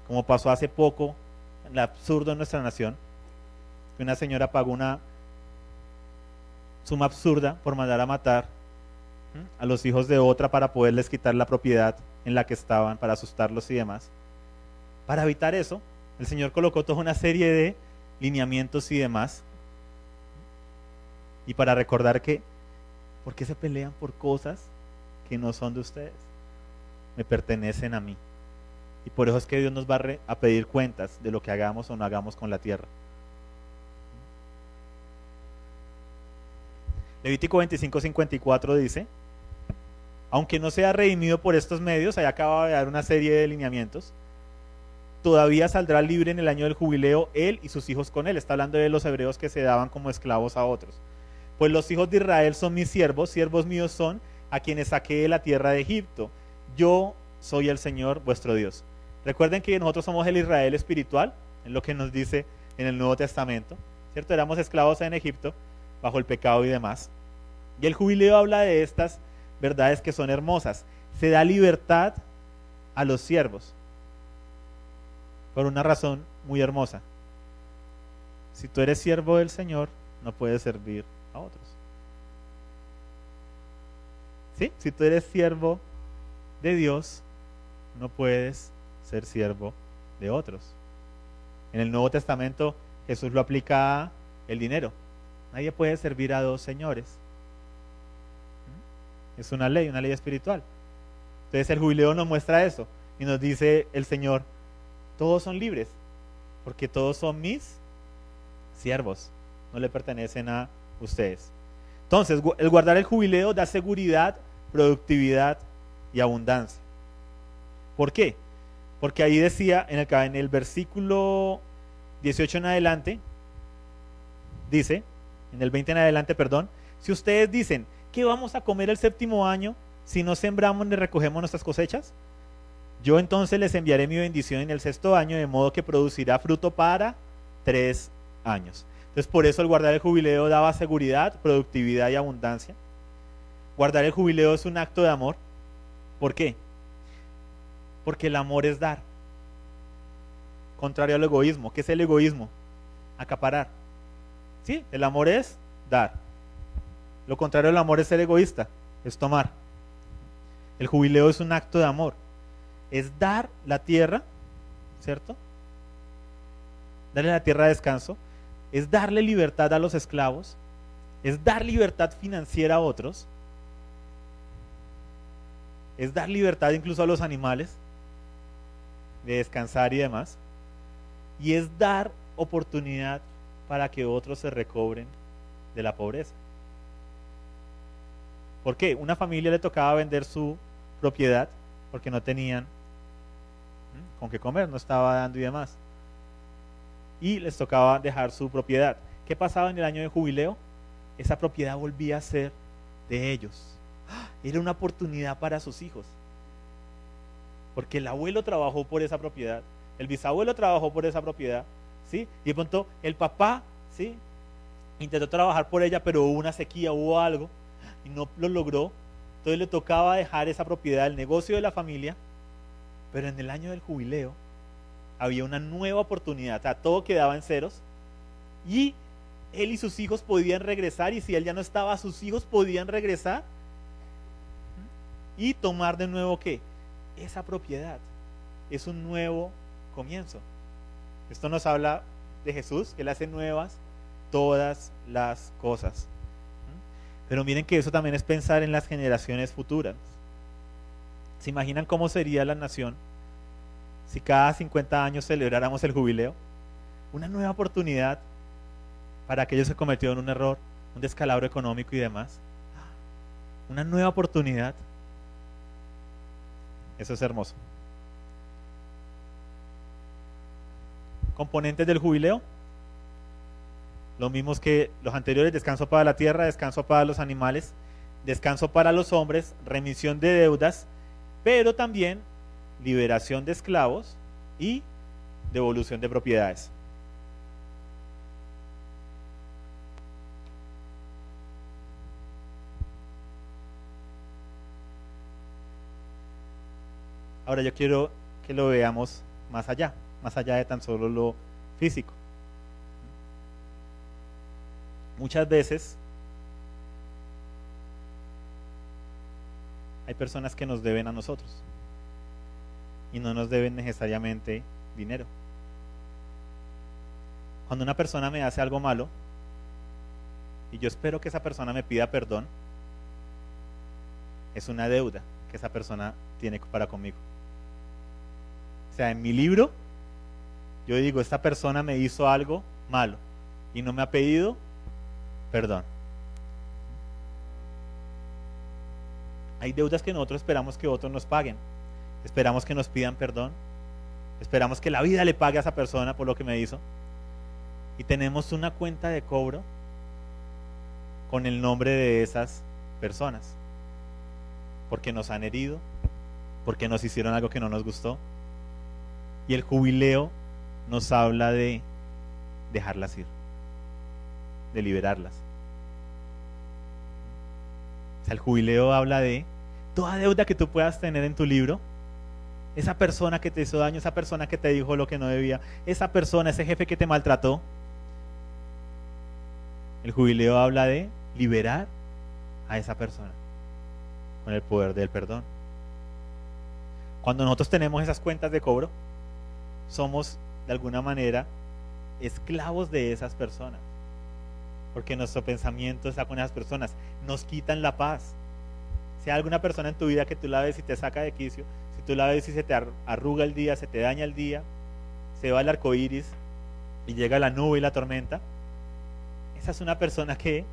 como pasó hace poco, el absurdo en nuestra nación, que una señora pagó una suma absurda por mandar a matar a los hijos de otra para poderles quitar la propiedad en la que estaban, para asustarlos y demás. Para evitar eso, el Señor colocó toda una serie de lineamientos y demás, y para recordar que, ¿por qué se pelean por cosas que no son de ustedes? Me pertenecen a mí. Y por eso es que Dios nos va a pedir cuentas de lo que hagamos o no hagamos con la tierra. Levítico 25:54 dice: aunque no sea redimido por estos medios, ahí acaba de dar una serie de lineamientos, todavía saldrá libre en el año del jubileo él y sus hijos con él. Está hablando de los hebreos que se daban como esclavos a otros. Pues los hijos de Israel son mis siervos, siervos míos son, a quienes saqué de la tierra de Egipto. Yo soy el Señor vuestro Dios. Recuerden que nosotros somos el Israel espiritual, es lo que nos dice en el Nuevo Testamento, ¿cierto? Éramos esclavos en Egipto, bajo el pecado y demás. Y el jubileo habla de estas verdades que son hermosas. Se da libertad a los siervos por una razón muy hermosa. Si tú eres siervo del Señor, no puedes servir a otros. ¿Sí? Si tú eres siervo de Dios, no puedes ser siervo de otros. En el Nuevo Testamento Jesús lo aplica a el dinero. Nadie puede servir a dos señores. Es una ley espiritual. Entonces el jubileo nos muestra eso y nos dice el Señor: todos son libres, porque todos son mis siervos, no le pertenecen a ustedes. Entonces, el guardar el jubileo da seguridad, productividad y abundancia. ¿Por qué? Porque ahí decía, en el versículo 18 en adelante, dice, en el 20 en adelante, perdón, si ustedes dicen: ¿qué vamos a comer el séptimo año si no sembramos ni recogemos nuestras cosechas? Yo entonces les enviaré mi bendición en el sexto año, de modo que producirá fruto para 3 años. Entonces, por eso el guardar el jubileo daba seguridad, productividad y abundancia. Guardar el jubileo es un acto de amor. ¿Por qué? Porque el amor es dar. Contrario al egoísmo. ¿Qué es el egoísmo? Acaparar. ¿Sí? El amor es dar. Lo contrario del amor es ser egoísta, es tomar. El jubileo es un acto de amor. Es dar la tierra, ¿cierto? Darle la tierra de descanso. Es darle libertad a los esclavos. Es dar libertad financiera a otros. Es dar libertad incluso a los animales de descansar y demás. Y es dar oportunidad para que otros se recobren de la pobreza. ¿Por qué? Una familia le tocaba vender su propiedad porque no tenían con qué comer, no estaba dando y demás. Y les tocaba dejar su propiedad. ¿Qué pasaba en el año de jubileo? Esa propiedad volvía a ser de ellos. Era una oportunidad para sus hijos. Porque el abuelo trabajó por esa propiedad, el bisabuelo trabajó por esa propiedad, ¿sí? Y de pronto el papá, ¿sí?, intentó trabajar por ella, pero hubo una sequía, hubo algo, y no lo logró. Entonces le tocaba dejar esa propiedad, el negocio de la familia. Pero en el año del jubileo había una nueva oportunidad. O sea, todo quedaba en ceros y él y sus hijos podían regresar, y si él ya no estaba, sus hijos podían regresar y tomar de nuevo ¿qué? Esa propiedad. Es un nuevo comienzo. Esto nos habla de Jesús, que Él hace nuevas todas las cosas. Pero miren que eso también es pensar en las generaciones futuras. ¿Se imaginan cómo sería la nación si cada 50 años celebráramos el jubileo? Una nueva oportunidad para aquellos que cometieron un error, un descalabro económico y demás. Una nueva oportunidad. Eso es hermoso. componentes del jubileo, los mismos que los anteriores: descanso para la tierra, descanso para los animales, descanso para los hombres, remisión de deudas, pero también liberación de esclavos y devolución de propiedades. Ahora yo quiero que lo veamos más allá de tan solo lo físico. Muchas veces hay personas que nos deben a nosotros y no nos deben necesariamente dinero. Cuando una persona me hace algo malo y yo espero que esa persona me pida perdón, es una deuda que esa persona tiene para conmigo. O sea, en mi libro yo digo: esta persona me hizo algo malo y no me ha pedido perdón. Hay deudas que nosotros esperamos que otros nos paguen, esperamos que nos pidan perdón, esperamos que la vida le pague a esa persona por lo que me hizo, y tenemos una cuenta de cobro con el nombre de esas personas, porque nos han herido, porque nos hicieron algo que no nos gustó. Y el jubileo nos habla de dejarlas ir, de liberarlas. O sea, el jubileo habla de toda deuda que tú puedas tener en tu libro, esa persona que te hizo daño, esa persona que te dijo lo que no debía, esa persona, ese jefe que te maltrató. El jubileo habla de liberar a esa persona con el poder del perdón. Cuando nosotros tenemos esas cuentas de cobro, somos de alguna manera esclavos de esas personas, porque nuestro pensamiento está con esas personas, nos quitan la paz. Si hay alguna persona en tu vida que tú la ves y te saca de quicio, si tú la ves y se te arruga el día, se te daña el día, se va el arco iris y llega la nube y la tormenta, esa es una persona que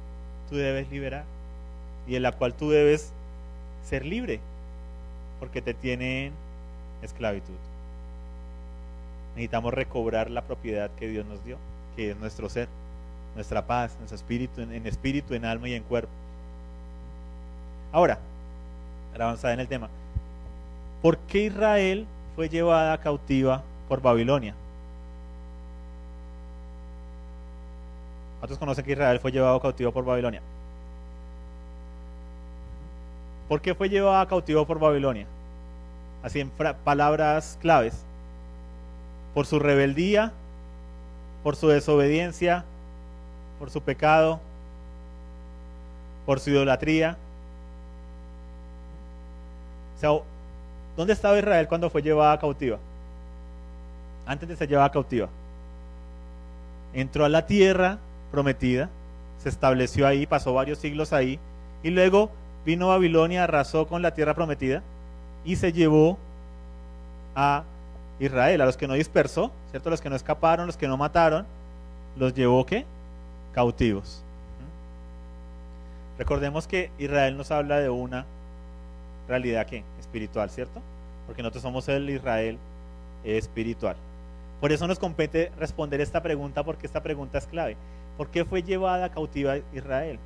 tú debes liberar y en la cual tú debes ser libre, porque te tiene en esclavitud. Necesitamos recobrar la propiedad que Dios nos dio, que es nuestro ser, nuestra paz, nuestro espíritu, en espíritu, en alma y en cuerpo. Ahora, para avanzar en el tema, ¿por qué Israel fue llevada cautiva por Babilonia? ¿Cuántos conocen que Israel fue llevado cautivo por Babilonia? ¿Por qué fue llevado cautivo por Babilonia? Así en palabras claves: por su rebeldía, por su desobediencia, por su pecado, por su idolatría. O sea, ¿dónde estaba Israel cuando fue llevada cautiva? Antes de ser llevada cautiva, entró a la tierra prometida, se estableció ahí, pasó varios siglos ahí, y luego vino Babilonia, arrasó con la tierra prometida y se llevó a Israel, a los que no dispersó, ¿cierto? Los que no escaparon, los que no mataron, los llevó ¿qué? Cautivos. Recordemos que Israel nos habla de una realidad ¿qué? Espiritual, ¿cierto? Porque nosotros somos el Israel espiritual. Por eso nos compete responder esta pregunta, porque esta pregunta es clave. ¿Por qué fue llevada cautiva Israel?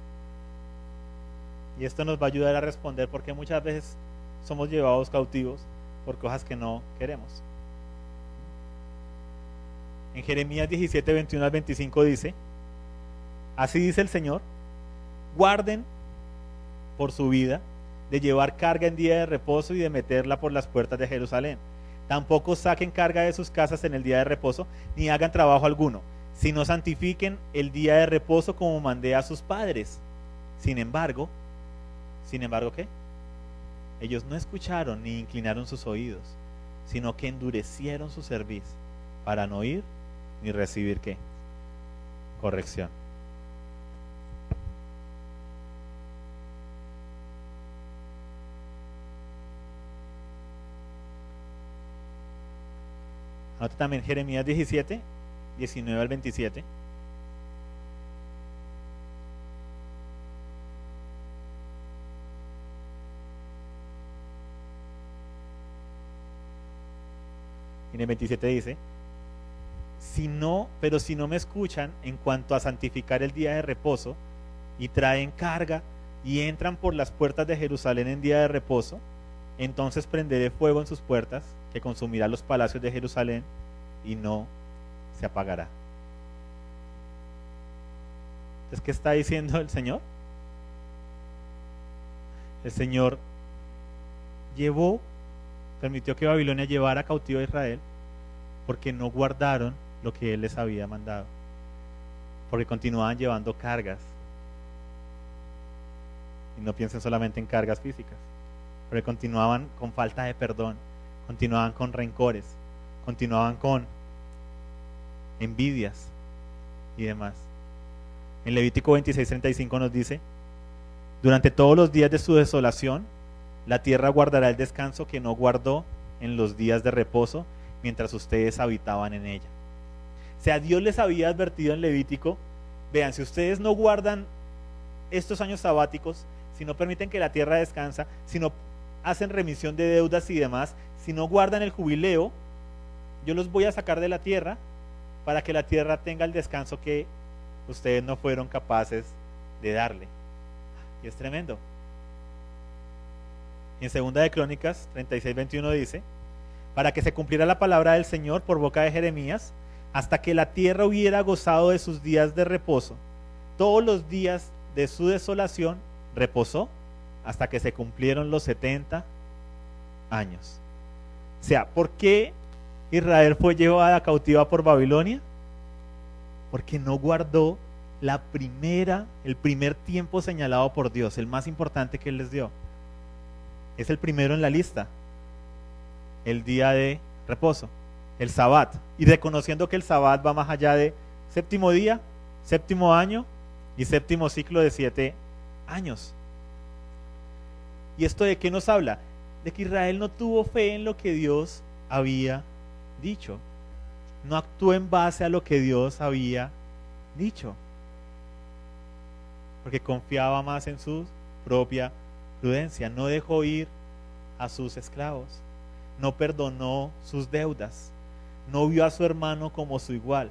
Y esto nos va a ayudar a responder por qué muchas veces somos llevados cautivos por cosas que no queremos. En Jeremías 17, 21 al 25 dice: así dice el Señor, guarden por su vida de llevar carga en día de reposo y de meterla por las puertas de Jerusalén. Tampoco saquen carga de sus casas en el día de reposo, ni hagan trabajo alguno, sino santifiquen el día de reposo como mandé a sus padres. Sin embargo, ¿qué? Ellos no escucharon ni inclinaron sus oídos, sino que endurecieron su cerviz para no oír ni recibir ¿qué? Corrección. Anota también Jeremías 17, 19 al 27. Y en el 27 dice: pero si no me escuchan en cuanto a santificar el día de reposo y traen carga y entran por las puertas de Jerusalén en día de reposo, entonces prenderé fuego en sus puertas que consumirá los palacios de Jerusalén y no se apagará. Entonces, ¿qué está diciendo el Señor? El Señor permitió que Babilonia llevara cautivo a Israel porque no guardaron lo que Él les había mandado, porque continuaban llevando cargas. Y no piensen solamente en cargas físicas, pero continuaban con falta de perdón, continuaban con rencores, continuaban con envidias y demás. En Levítico 26:35 nos dice: durante todos los días de su desolación, la tierra guardará el descanso que no guardó en los días de reposo mientras ustedes habitaban en ella. O sea, Dios les había advertido en Levítico: vean, si ustedes no guardan estos años sabáticos, si no permiten que la tierra descansa, si no hacen remisión de deudas y demás, si no guardan el jubileo, yo los voy a sacar de la tierra para que la tierra tenga el descanso que ustedes no fueron capaces de darle. Y es tremendo. En 2 de Crónicas 36:21 dice: para que se cumpliera la palabra del Señor por boca de Jeremías, hasta que la tierra hubiera gozado de sus días de reposo, todos los días de su desolación reposó hasta que se cumplieron los 70 años. O sea, ¿por qué Israel fue llevada cautiva por Babilonia? Porque no guardó el primer tiempo señalado por Dios, el más importante que Él les dio. Es el primero en la lista, el día de reposo, el Sabbat, y reconociendo que el Sabbat va más allá de séptimo día, séptimo año y séptimo ciclo de 7 años. ¿Y esto de qué nos habla? De que Israel no tuvo fe en lo que Dios había dicho, no actuó en base a lo que Dios había dicho, porque confiaba más en su propia prudencia, no dejó ir a sus esclavos, no perdonó sus deudas, no vio a su hermano como su igual,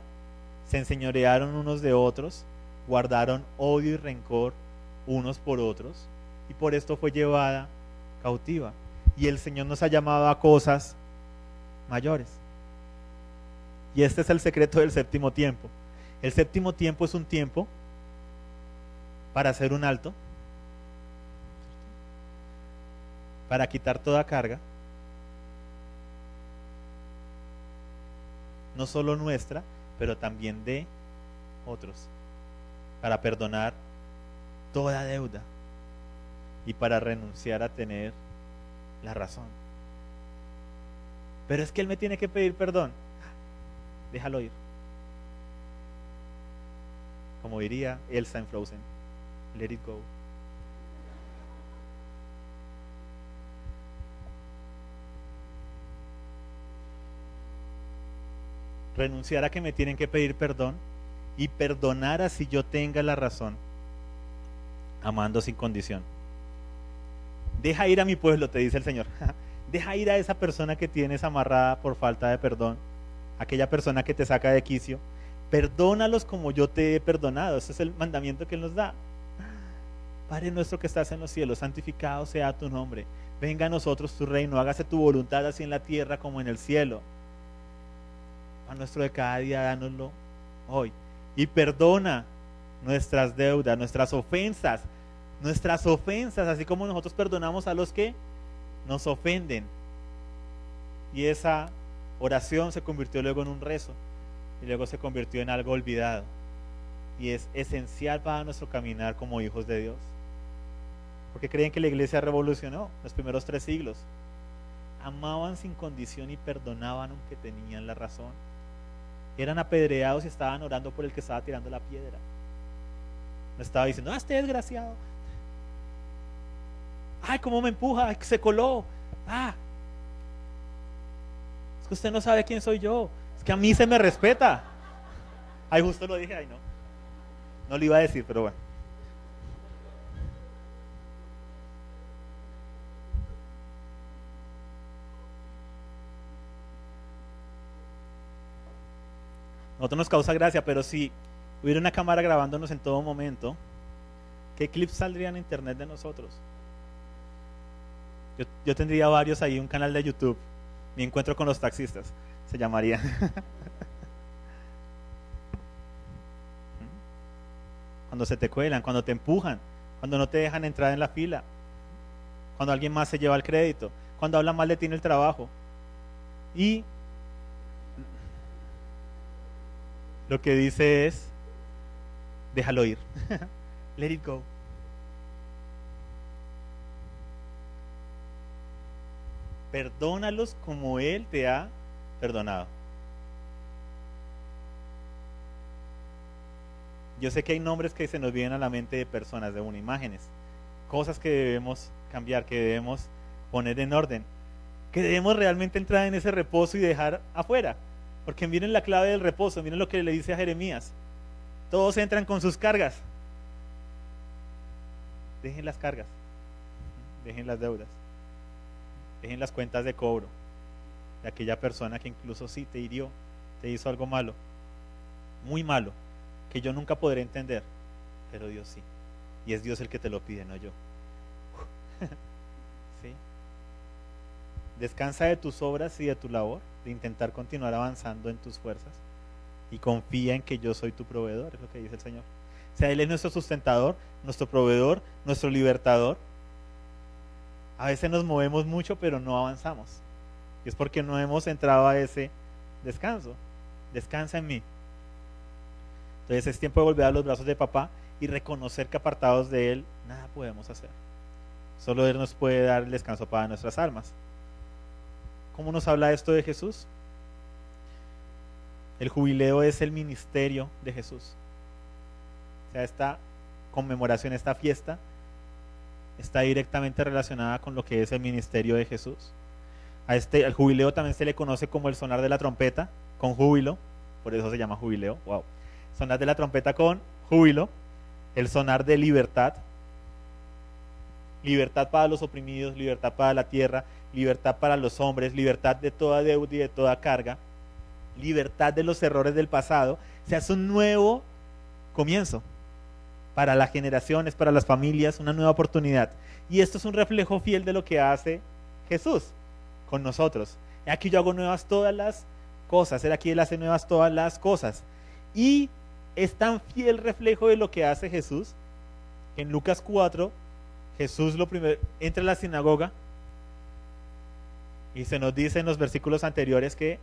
se enseñorearon unos de otros, guardaron odio y rencor unos por otros, y por esto fue llevada cautiva. Y el Señor nos ha llamado a cosas mayores. Y este es el secreto del séptimo tiempo. El séptimo tiempo es un tiempo para hacer un alto, para quitar toda carga, no solo nuestra, pero también de otros, para perdonar toda deuda y para renunciar a tener la razón. Pero es que Él me tiene que pedir perdón. Déjalo ir. Como diría Elsa en Frozen, let it go. Renunciar a que me tienen que pedir perdón y perdonar así yo tenga la razón, amando sin condición. Deja ir a mi pueblo, te dice el Señor. Deja ir a esa persona que tienes amarrada por falta de perdón, aquella persona que te saca de quicio. Perdónalos como yo te he perdonado. Ese es el mandamiento que Él nos da. Padre nuestro que estás en los cielos, santificado sea tu nombre. Venga a nosotros tu reino, hágase tu voluntad así en la tierra como en el cielo. Pan nuestro de cada día, dánoslo hoy. Y perdona nuestras deudas, nuestras ofensas, así como nosotros perdonamos a los que nos ofenden. Y esa oración se convirtió luego en un rezo y luego se convirtió en algo olvidado, y es esencial para nuestro caminar como hijos de Dios. Porque creen que la iglesia revolucionó los primeros 3 siglos. Amaban sin condición y perdonaban aunque tenían la razón. Eran apedreados y estaban orando por el que estaba tirando la piedra. No estaba diciendo: este desgraciado, ay, cómo me empuja, ay, se coló, es que usted no sabe quién soy yo, es que a mí se me respeta. Ay, justo lo dije, no lo iba a decir, pero bueno. nosotros nos causa gracia, pero si hubiera una cámara grabándonos en todo momento, ¿qué clips saldrían en internet de nosotros? Yo tendría varios ahí, un canal de YouTube, Mi encuentro con los taxistas, se llamaría. Cuando se te cuelan, cuando te empujan, cuando no te dejan entrar en la fila, cuando alguien más se lleva el crédito, cuando habla mal de ti en el trabajo. Y lo que dice es, déjalo ir. Let it go. Perdónalos como Él te ha perdonado. Yo sé que hay nombres que se nos vienen a la mente de personas, de imágenes, cosas que debemos cambiar, que debemos poner en orden, que debemos realmente entrar en ese reposo y dejar afuera. Porque miren la clave del reposo, miren lo que le dice a Jeremías. Todos entran con sus cargas. Dejen las cargas, dejen las deudas, dejen las cuentas de cobro de aquella persona que incluso sí te hirió, te hizo algo malo, muy malo, que yo nunca podré entender, pero Dios sí. Y es Dios el que te lo pide, no yo. ¿Sí? Descansa de tus obras y de tu labor, de intentar continuar avanzando en tus fuerzas, y confía en que yo soy tu proveedor, es lo que dice el Señor. O sea, Él es nuestro sustentador, nuestro proveedor, nuestro libertador. A veces nos movemos mucho, pero no avanzamos. Y es porque no hemos entrado a ese descanso. Descansa en mí. Entonces es tiempo de volver a los brazos de papá y reconocer que apartados de Él nada podemos hacer. Solo Él nos puede dar el descanso para nuestras almas. ¿Cómo nos habla esto de Jesús? El jubileo es el ministerio de Jesús. O sea, esta conmemoración, esta fiesta, está directamente relacionada con lo que es el ministerio de Jesús. Al jubileo también se le conoce como el sonar de la trompeta con júbilo, por eso se llama jubileo. Wow. Sonar de la trompeta con júbilo, el sonar de libertad. Libertad para los oprimidos, libertad para la tierra, libertad para los hombres, libertad de toda deuda y de toda carga, libertad de los errores del pasado. O sea, es un nuevo comienzo para las generaciones, para las familias, una nueva oportunidad. Y esto es un reflejo fiel de lo que hace Jesús con nosotros. Aquí yo hago nuevas todas las cosas, aquí Él hace nuevas todas las cosas. Y es tan fiel reflejo de lo que hace Jesús, que en Lucas 4, Jesús lo primero entra a la sinagoga y se nos dice en los versículos anteriores que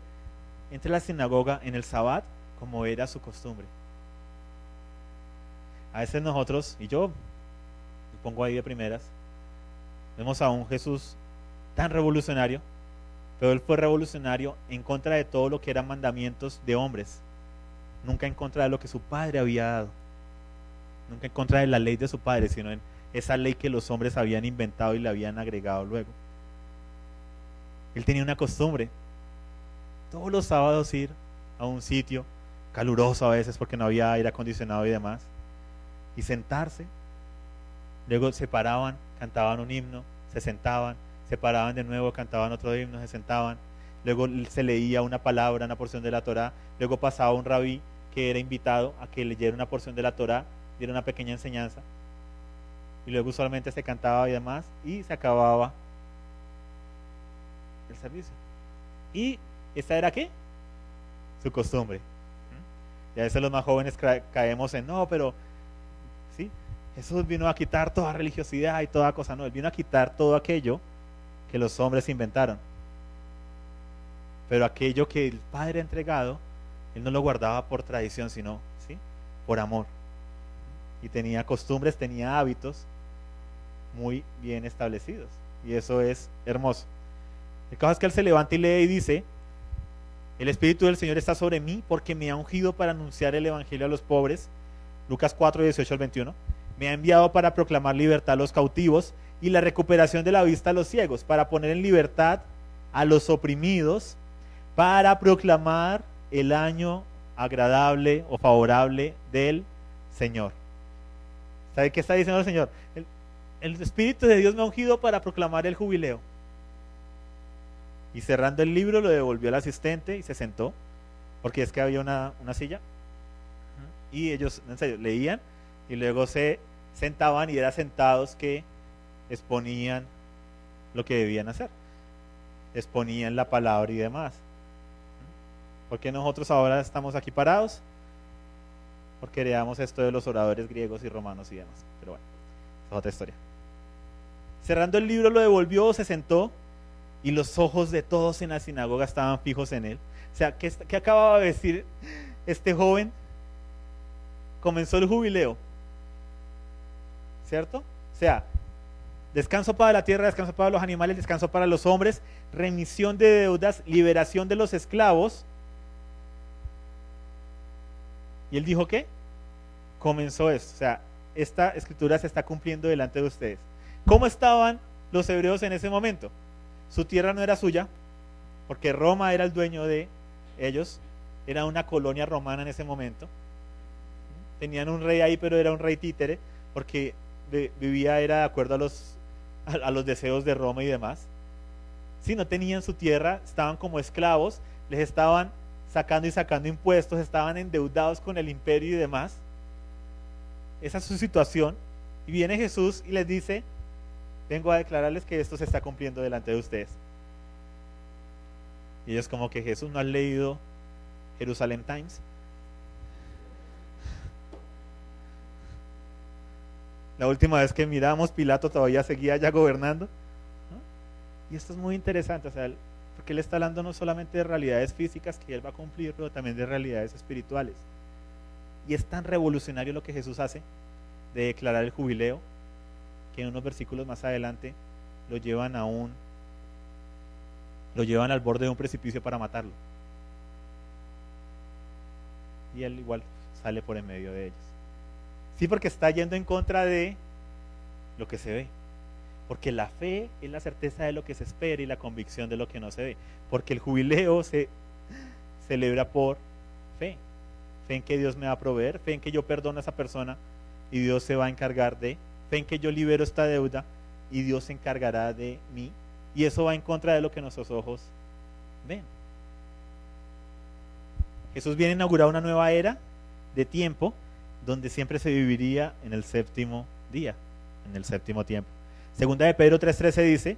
entra a la sinagoga en el Sabbat como era su costumbre. A veces nosotros, y yo me pongo ahí de primeras, vemos a un Jesús tan revolucionario, pero Él fue revolucionario en contra de todo lo que eran mandamientos de hombres, nunca en contra de lo que su padre había dado, nunca en contra de la ley de su padre, sino en esa ley que los hombres habían inventado y le habían agregado luego. Él tenía una costumbre, todos los sábados ir a un sitio caluroso a veces porque no había aire acondicionado y demás, y sentarse. Luego se paraban, cantaban un himno, se sentaban, se paraban de nuevo, cantaban otro himno, se sentaban. Luego se leía una palabra, una porción de la Torá. Luego pasaba un rabí que era invitado a que leyera una porción de la Torá, diera una pequeña enseñanza. Y luego usualmente se cantaba y demás, y se acababa el servicio. ¿Y esa era qué? Su costumbre. Y a veces los más jóvenes caemos en, no, pero ¿sí? Jesús vino a quitar toda religiosidad y toda cosa. No, Él vino a quitar todo aquello que los hombres inventaron. Pero aquello que el Padre ha entregado, Él no lo guardaba por tradición, sino ¿sí? Por amor. Y tenía costumbres, tenía hábitos muy bien establecidos. Y eso es hermoso. El caso es que Él se levanta y lee y dice: el Espíritu del Señor está sobre mí porque me ha ungido para anunciar el Evangelio a los pobres. Lucas 4, 18 al 21. Me ha enviado para proclamar libertad a los cautivos y la recuperación de la vista a los ciegos, para poner en libertad a los oprimidos, para proclamar el año agradable o favorable del Señor. ¿Sabe qué está diciendo el Señor? El Espíritu de Dios me ha ungido para proclamar el jubileo. Y cerrando el libro lo devolvió al asistente y se sentó. porque es que había una silla y ellos, en serio, leían y luego se sentaban y eran sentados que exponían lo que debían hacer, exponían la palabra y demás. ¿Por qué nosotros ahora estamos aquí parados? Porque heredamos esto de los oradores griegos y romanos y demás. Pero bueno, esa es otra historia. Cerrando el libro lo devolvió, se sentó y los ojos de todos en la sinagoga estaban fijos en él. O sea, ¿qué acababa de decir este joven? Comenzó el jubileo, ¿cierto? O sea, descanso para la tierra, descanso para los animales, descanso para los hombres, remisión de deudas, liberación de los esclavos. Y él dijo ¿qué? Comenzó esto. O sea, esta escritura se está cumpliendo delante de ustedes. ¿Cómo estaban los hebreos en ese momento? Su tierra no era suya, porque Roma era el dueño de ellos. Era una colonia romana en ese momento. Tenían un rey ahí, pero era un rey títere, porque vivía era de acuerdo a los deseos de Roma y demás. Si no tenían su tierra, estaban como esclavos, les estaban sacando y sacando impuestos, estaban endeudados con el imperio y demás. Esa es su situación. Y viene Jesús y les dice: vengo a declararles que esto se está cumpliendo delante de ustedes. Y ellos como que: Jesús, ¿no has leído Jerusalem Times? La última vez que miramos, Pilato todavía seguía ya gobernando, ¿no? Y esto es muy interesante, o sea, porque él está hablando no solamente de realidades físicas que él va a cumplir, pero también de realidades espirituales. Y es tan revolucionario lo que Jesús hace de declarar el jubileo, que en unos versículos más adelante lo llevan al borde de un precipicio para matarlo. Y él igual sale por en medio de ellos. Sí, porque está yendo en contra de lo que se ve. Porque la fe es la certeza de lo que se espera y la convicción de lo que no se ve. Porque el jubileo se celebra por fe. Fe en que Dios me va a proveer, fe en que yo perdono a esa persona y Dios se va a encargar de, fe en que yo libero esta deuda y Dios se encargará de mí. Y eso va en contra de lo que nuestros ojos ven. Jesús viene a inaugurar una nueva era de tiempo donde siempre se viviría en el séptimo día, en el séptimo tiempo. Segunda de Pedro 3:13 dice: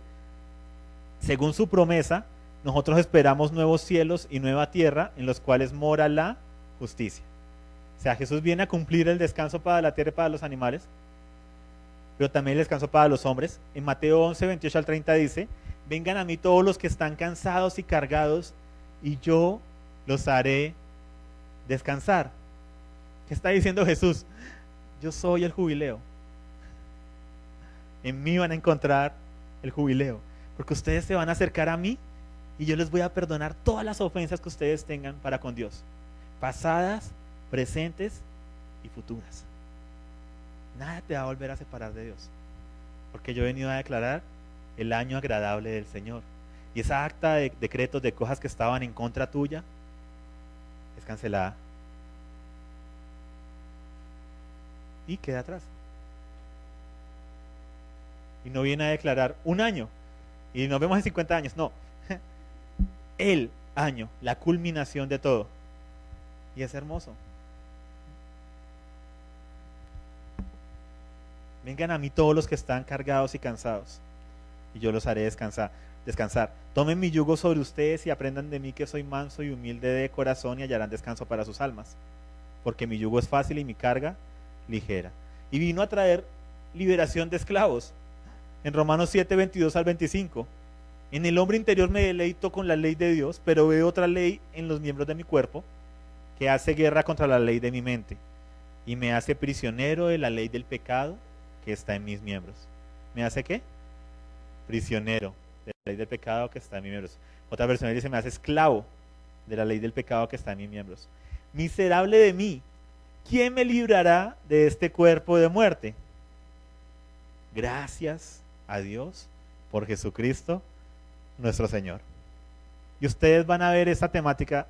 según su promesa, nosotros esperamos nuevos cielos y nueva tierra en los cuales mora la justicia. O sea, Jesús viene a cumplir el descanso para la tierra y para los animales, pero también el descanso para los hombres. En Mateo 11:28 al 30 dice: vengan a mí todos los que están cansados y cargados, y yo los haré descansar. ¿Qué está diciendo Jesús? Yo soy el jubileo. En mí van a encontrar el jubileo, porque ustedes se van a acercar a mí y yo les voy a perdonar todas las ofensas que ustedes tengan para con Dios, pasadas, presentes y futuras. Nada te va a volver a separar de Dios, porque yo he venido a declarar el año agradable del Señor. Y esa acta de decretos de cosas que estaban en contra tuya es cancelada y queda atrás. Y no viene a declarar un año y nos vemos en 50 años, no, el año, la culminación de todo. Y es hermoso. Vengan a mí todos los que están cargados y cansados, y yo los haré descansar. Tomen mi yugo sobre ustedes y aprendan de mí, que soy manso y humilde de corazón, y hallarán descanso para sus almas, porque mi yugo es fácil y mi carga ligera. Y vino a traer liberación de esclavos. En Romanos 7:22 al 25: en el hombre interior me deleito con la ley de Dios, pero veo otra ley en los miembros de mi cuerpo, que hace guerra contra la ley de mi mente, y me hace prisionero de la ley del pecado que está en mis miembros. ¿Me hace qué? Prisionero de la ley del pecado que está en mis miembros. Otra versión dice: me hace esclavo de la ley del pecado que está en mis miembros. Miserable de mí, ¿quién me librará de este cuerpo de muerte? Gracias a Dios por Jesucristo nuestro Señor. Y ustedes van a ver esta temática,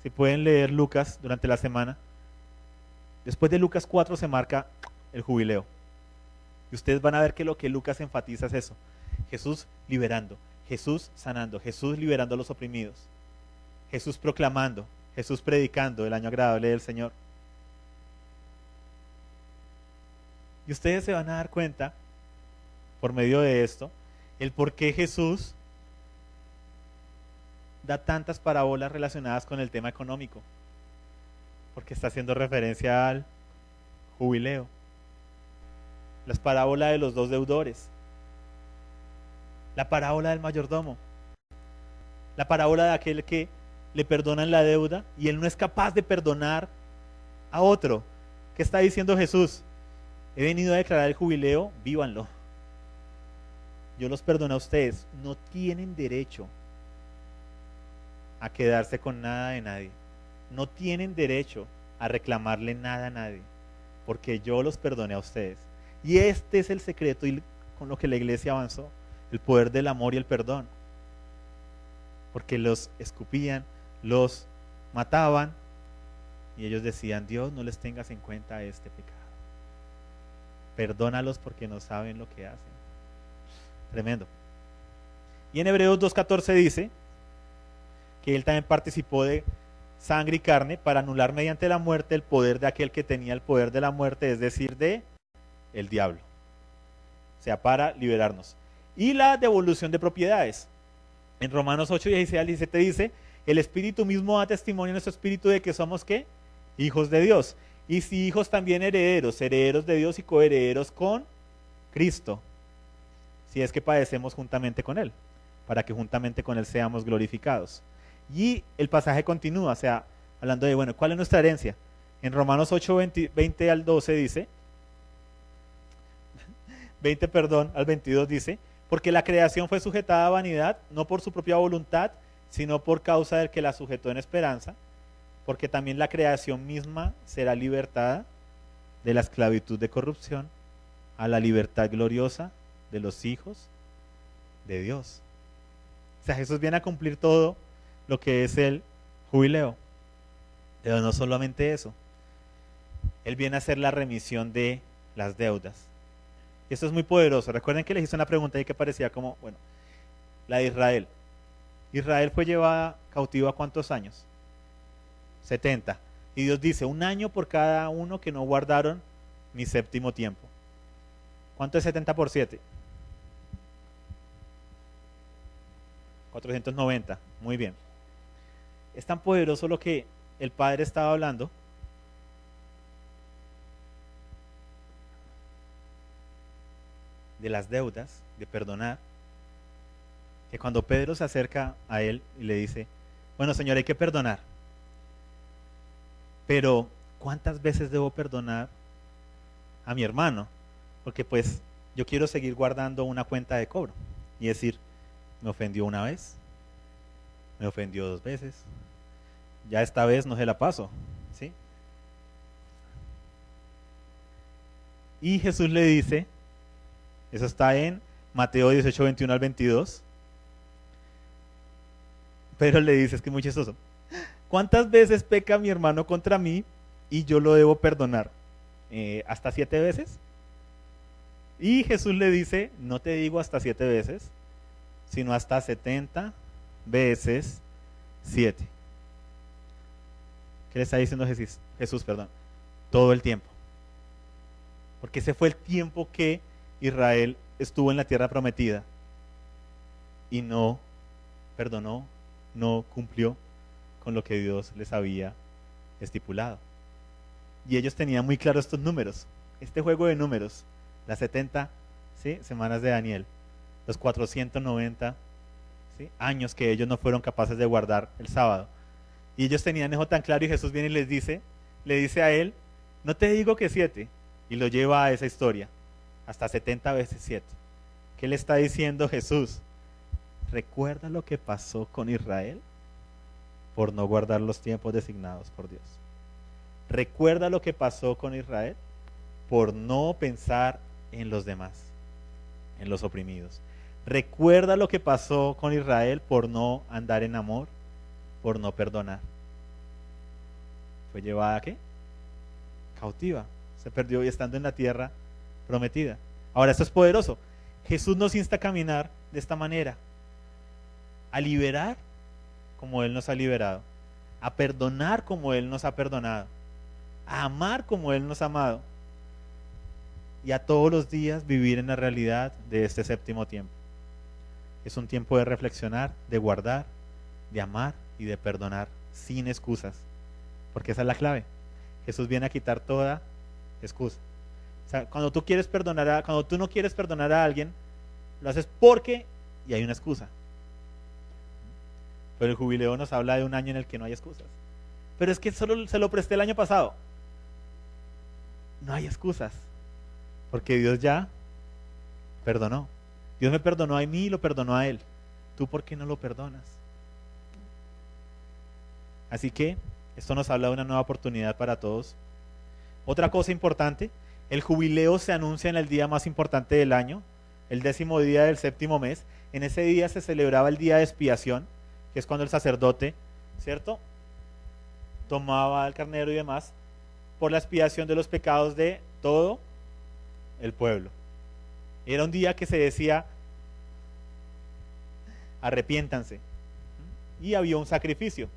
si pueden leer Lucas durante la semana. Después de Lucas 4 se marca el jubileo. Y ustedes van a ver que lo que Lucas enfatiza es eso: Jesús liberando, Jesús sanando, Jesús liberando a los oprimidos, Jesús proclamando, Jesús predicando el año agradable del Señor. Y ustedes se van a dar cuenta, por medio de esto, el por qué Jesús da tantas parábolas relacionadas con el tema económico. Porque está haciendo referencia al jubileo. Las parábolas de los dos deudores. La parábola del mayordomo. La parábola de aquel que le perdonan la deuda y él no es capaz de perdonar a otro. ¿Qué está diciendo Jesús? He venido a declarar el jubileo, vívanlo. Yo los perdono a ustedes. No tienen derecho a quedarse con nada de nadie. No tienen derecho a reclamarle nada a nadie, porque yo los perdoné a ustedes. Y este es el secreto y con lo que la iglesia avanzó, el poder del amor y el perdón. Porque los escupían, los mataban y ellos decían: Dios, no les tengas en cuenta este pecado. Perdónalos porque no saben lo que hacen. Tremendo. Y en Hebreos 2:14 dice que él también participó de sangre y carne para anular mediante la muerte el poder de aquel que tenía el poder de la muerte, es decir, de el diablo. O sea, para liberarnos. Y la devolución de propiedades. En Romanos 8:16 al 17 dice: el Espíritu mismo da testimonio en nuestro espíritu de que somos ¿qué? Hijos de Dios. Y si hijos, también herederos, herederos de Dios y coherederos con Cristo, si es que padecemos juntamente con Él, para que juntamente con Él seamos glorificados. Y el pasaje continúa, o sea, hablando de, bueno, ¿cuál es nuestra herencia? En Romanos 8, 20 al 12 dice, 20, perdón, al 22 dice: porque la creación fue sujetada a vanidad, no por su propia voluntad, sino por causa del que la sujetó en esperanza, porque también la creación misma será libertada de la esclavitud de corrupción a la libertad gloriosa de los hijos de Dios. O sea, Jesús viene a cumplir todo lo que es el jubileo. Pero no solamente eso. Él viene a hacer la remisión de las deudas. Y esto es muy poderoso. Recuerden que les hice una pregunta ahí que parecía como, bueno, la de Israel. Israel fue llevada cautiva ¿a cuántos años? 70. Y Dios dice: un año por cada uno que no guardaron mi séptimo tiempo. ¿Cuánto es 70 por 7? 490. Muy bien. Es tan poderoso lo que el Padre estaba hablando. De las deudas, de perdonar, que cuando Pedro se acerca a él y le dice: bueno, Señor, hay que perdonar, pero ¿cuántas veces debo perdonar a mi hermano? Porque pues yo quiero seguir guardando una cuenta de cobro y decir: me ofendió una vez, me ofendió 2 veces, ya esta vez no se la paso, ¿sí? Y Jesús le dice, eso está en Mateo 18, 21 al 22, pero le dice, es que es muy chistoso: ¿cuántas veces peca mi hermano contra mí y yo lo debo perdonar? ¿Hasta 7 veces? Y Jesús le dice: no te digo hasta 7 veces, sino hasta 70 veces 7. ¿Qué le está diciendo Jesús? Todo el tiempo. Porque ese fue el tiempo que Israel estuvo en la tierra prometida y no perdonó, no cumplió con lo que Dios les había estipulado. Y ellos tenían muy claro estos números, este juego de números, las 70 ¿sí? semanas de Daniel, los 490 ¿sí? años que ellos no fueron capaces de guardar el sábado. Y ellos tenían eso tan claro, y Jesús viene y le dice a él: no te digo que 7, y lo lleva a esa historia, hasta 70 veces 7. ¿Qué le está diciendo Jesús? ¿Recuerda lo que pasó con Israel por no guardar los tiempos designados por Dios? ¿Recuerda lo que pasó con Israel por no pensar en los demás, en los oprimidos? ¿Recuerda lo que pasó con Israel por no andar en amor, por no perdonar? ¿Fue llevada a qué? Cautiva. Se perdió y estando en la tierra prometida. Ahora, esto es poderoso. Jesús nos insta a caminar de esta manera, a liberar como Él nos ha liberado, a perdonar como Él nos ha perdonado, a amar como Él nos ha amado, y a todos los días vivir en la realidad de este séptimo tiempo. Es un tiempo de reflexionar, de guardar, de amar y de perdonar sin excusas, porque esa es la clave. Jesús viene a quitar toda excusa. O sea, cuando tú no quieres perdonar a alguien, lo haces porque y hay una excusa. Pero el jubileo nos habla de un año en el que no hay excusas. Pero es que solo se lo presté el año pasado. No hay excusas, porque Dios ya perdonó. Dios me perdonó a mí y lo perdonó a Él. ¿Tú por qué no lo perdonas? Así que esto nos habla de una nueva oportunidad para todos. Otra cosa importante, el jubileo se anuncia en el día más importante del año, el 10º día del séptimo mes. En ese día se celebraba el día de expiación, que es cuando el sacerdote, ¿cierto?, tomaba el carnero y demás por la expiación de los pecados de todo el pueblo. Era un día que se decía, arrepiéntanse, y había un sacrificio.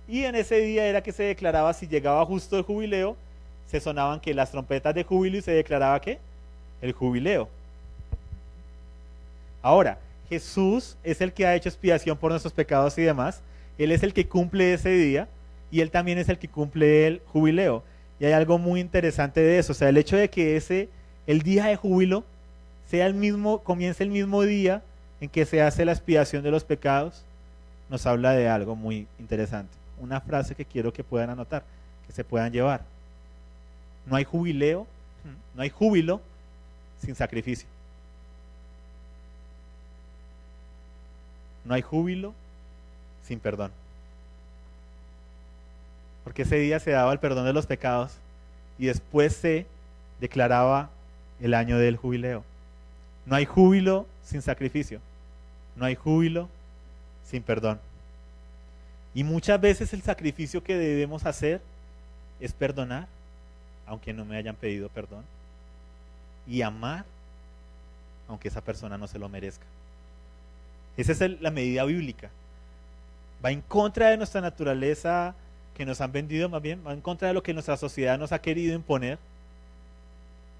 Y en ese día era que se declaraba, si llegaba justo el jubileo, se sonaban que las trompetas de júbilo y se declaraba que el jubileo. Ahora, Jesús es el que ha hecho expiación por nuestros pecados y demás. Él es el que cumple ese día y Él también es el que cumple el jubileo. Y hay algo muy interesante de eso. O sea, el hecho de que el día de júbilo comience el mismo día en que se hace la expiación de los pecados, nos habla de algo muy interesante. Una frase que quiero que puedan anotar, que se puedan llevar. No hay jubileo, no hay júbilo sin sacrificio. No hay júbilo sin perdón. Porque ese día se daba el perdón de los pecados y después se declaraba el año del jubileo. No hay júbilo sin sacrificio. No hay júbilo sin perdón. Y muchas veces el sacrificio que debemos hacer es perdonar, aunque no me hayan pedido perdón, y amar, aunque esa persona no se lo merezca. Esa es la medida bíblica. Va en contra de nuestra naturaleza que nos han vendido, más bien, va en contra de lo que nuestra sociedad nos ha querido imponer.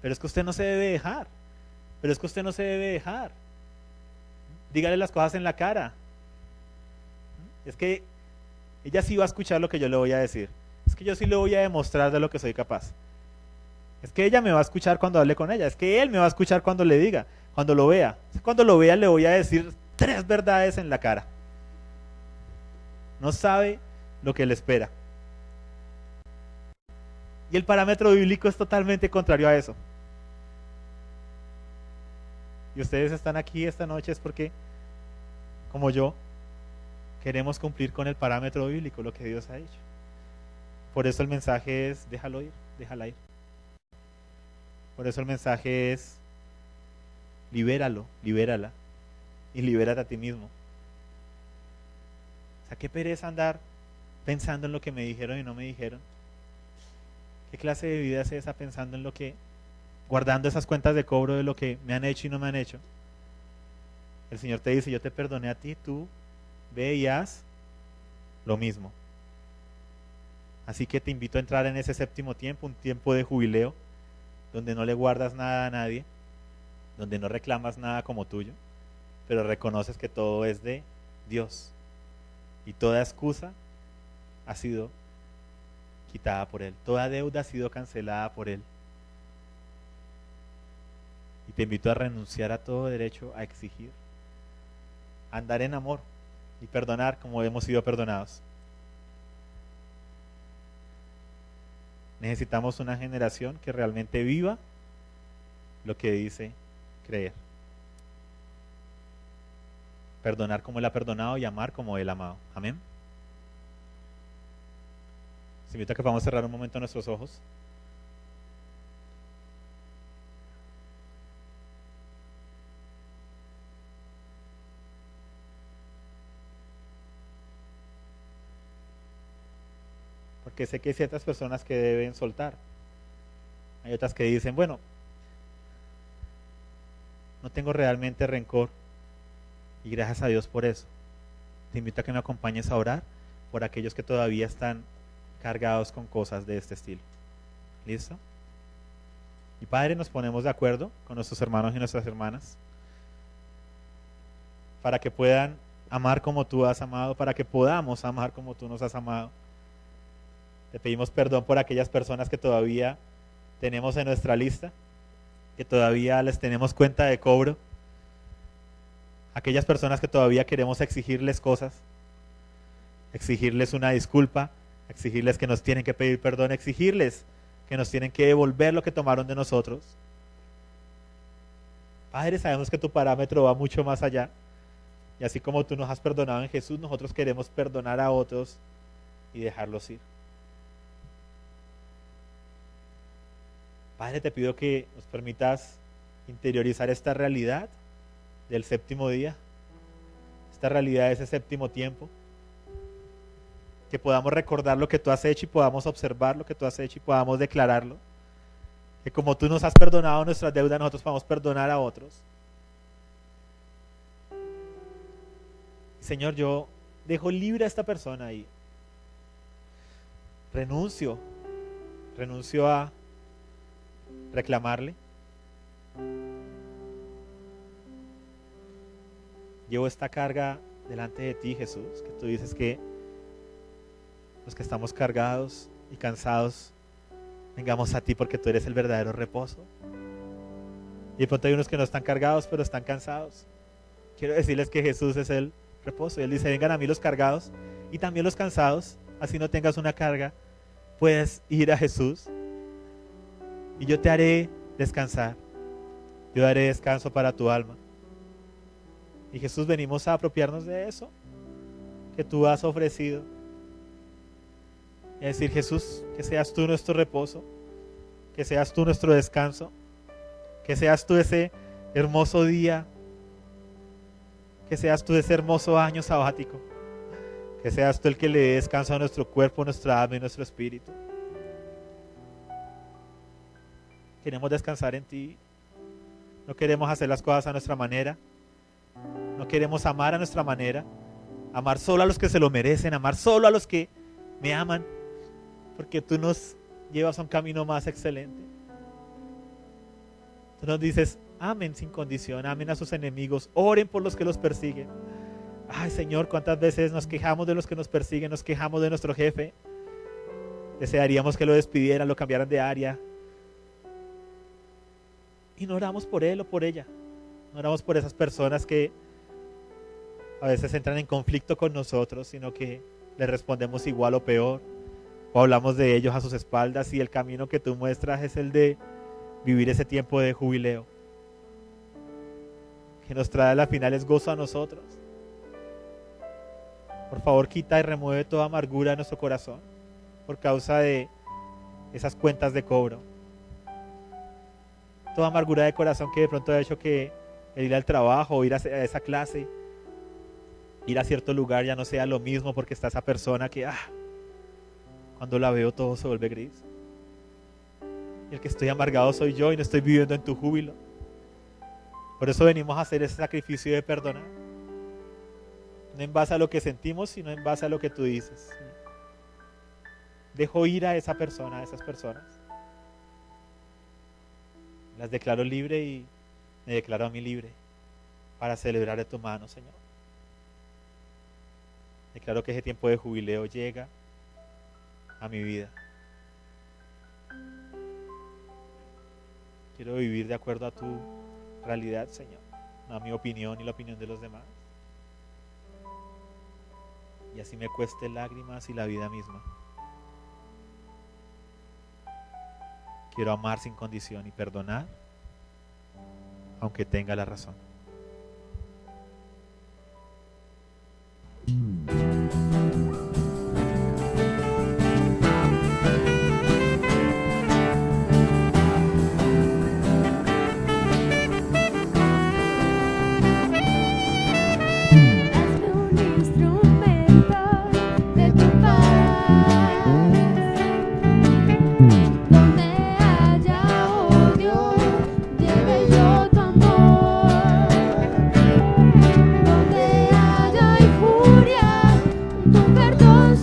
Pero es que usted no se debe dejar. Pero es que usted no se debe dejar. Dígale las cosas en la cara. Es que ella sí va a escuchar lo que yo le voy a decir. Es que yo sí le voy a demostrar de lo que soy capaz. Es que ella me va a escuchar cuando hable con ella. Es que él me va a escuchar cuando le diga, cuando lo vea. Cuando lo vea le voy a decir 3 verdades en la cara. No sabe lo que le espera. Y el parámetro bíblico es totalmente contrario a eso. Y ustedes están aquí esta noche es porque, como yo, queremos cumplir con el parámetro bíblico, lo que Dios ha dicho. Por eso el mensaje es, déjalo ir, déjala ir. Por eso el mensaje es, libéralo, libérala, y libérate a ti mismo. O sea, qué pereza andar pensando en lo que me dijeron y no me dijeron. ¿Qué clase de vida es esa pensando en lo que, guardando esas cuentas de cobro de lo que me han hecho y no me han hecho? El Señor te dice, yo te perdoné a ti, tú ve y haz lo mismo. Así que te invito a entrar en ese séptimo tiempo, un tiempo de jubileo, donde no le guardas nada a nadie, donde no reclamas nada como tuyo, pero reconoces que todo es de Dios y toda excusa ha sido quitada por Él, toda deuda ha sido cancelada por Él. Y te invito a renunciar a todo derecho a exigir, a andar en amor y perdonar como hemos sido perdonados. Necesitamos una generación que realmente viva lo que dice creer. Perdonar como Él ha perdonado y amar como Él ha amado. Amén. Les invito a que vamos a cerrar un momento nuestros ojos. Porque sé que hay ciertas personas que deben soltar. Hay otras que dicen, bueno, no tengo realmente rencor y gracias a Dios por eso. Te invito a que me acompañes a orar por aquellos que todavía están cargados con cosas de este estilo. ¿Listo? Y Padre, nos ponemos de acuerdo con nuestros hermanos y nuestras hermanas para que puedan amar como tú has amado, para que podamos amar como tú nos has amado. Te pedimos perdón por aquellas personas que todavía tenemos en nuestra lista, que todavía les tenemos cuenta de cobro, aquellas personas que todavía queremos exigirles cosas, exigirles una disculpa, exigirles que nos tienen que pedir perdón, exigirles que nos tienen que devolver lo que tomaron de nosotros. Padre, sabemos que tu parámetro va mucho más allá, y así como tú nos has perdonado en Jesús, nosotros queremos perdonar a otros y dejarlos ir. Padre, te pido que nos permitas interiorizar esta realidad del séptimo día, esta realidad de ese séptimo tiempo, que podamos recordar lo que tú has hecho y podamos observar lo que tú has hecho y podamos declararlo, que como tú nos has perdonado nuestras deudas, nosotros podamos perdonar a otros. Señor, yo dejo libre a esta persona y renuncio a reclamarle. Llevo esta carga delante de ti, Jesús, que tú dices que los que estamos cargados y cansados, vengamos a ti porque tú eres el verdadero reposo. Y de pronto hay unos que no están cargados, pero están cansados. Quiero decirles que Jesús es el reposo. Y Él dice, vengan a mí los cargados y también los cansados, así no tengas una carga, puedes ir a Jesús y yo te haré descansar. Yo daré descanso para tu alma. Y Jesús, venimos a apropiarnos de eso que tú has ofrecido. Y a decir, Jesús, que seas tú nuestro reposo, que seas tú nuestro descanso, que seas tú ese hermoso día, que seas tú ese hermoso año sabático, que seas tú el que le dé descanso a nuestro cuerpo, nuestra alma y nuestro espíritu. Queremos descansar en ti. No queremos hacer las cosas a nuestra manera. No queremos amar a nuestra manera. Amar solo a los que se lo merecen. Amar solo a los que me aman. Porque tú nos llevas a un camino más excelente. Tú nos dices, amen sin condición, amen a sus enemigos, oren por los que los persiguen. Ay, Señor, cuántas veces nos quejamos de los que nos persiguen, nos quejamos de nuestro jefe. Desearíamos que lo despidieran, lo cambiaran de área. Y no oramos por él o por ella. No oramos por esas personas que a veces entran en conflicto con nosotros, sino que les respondemos igual o peor. O hablamos de ellos a sus espaldas, y el camino que tú muestras es el de vivir ese tiempo de jubileo, que nos trae a la final es gozo a nosotros. Por favor, quita y remueve toda amargura de nuestro corazón por causa de esas cuentas de cobro. Toda amargura de corazón que de pronto ha hecho que el ir al trabajo, ir a esa clase, ir a cierto lugar ya no sea lo mismo, porque está esa persona que cuando la veo todo se vuelve gris. Y el que estoy amargado soy yo y no estoy viviendo en tu júbilo. Por eso venimos a hacer ese sacrificio de perdonar. No en base a lo que sentimos, sino en base a lo que tú dices. Dejo ir a esa persona, a esas personas. Las declaro libre y me declaro a mí libre para celebrar de tu mano, Señor. Declaro que ese tiempo de jubileo llega a mi vida. Quiero vivir de acuerdo a tu realidad, Señor, no a mi opinión y la opinión de los demás. Y así me cueste lágrimas y la vida misma. Quiero amar sin condición y perdonar, aunque tenga la razón.
Tu perdón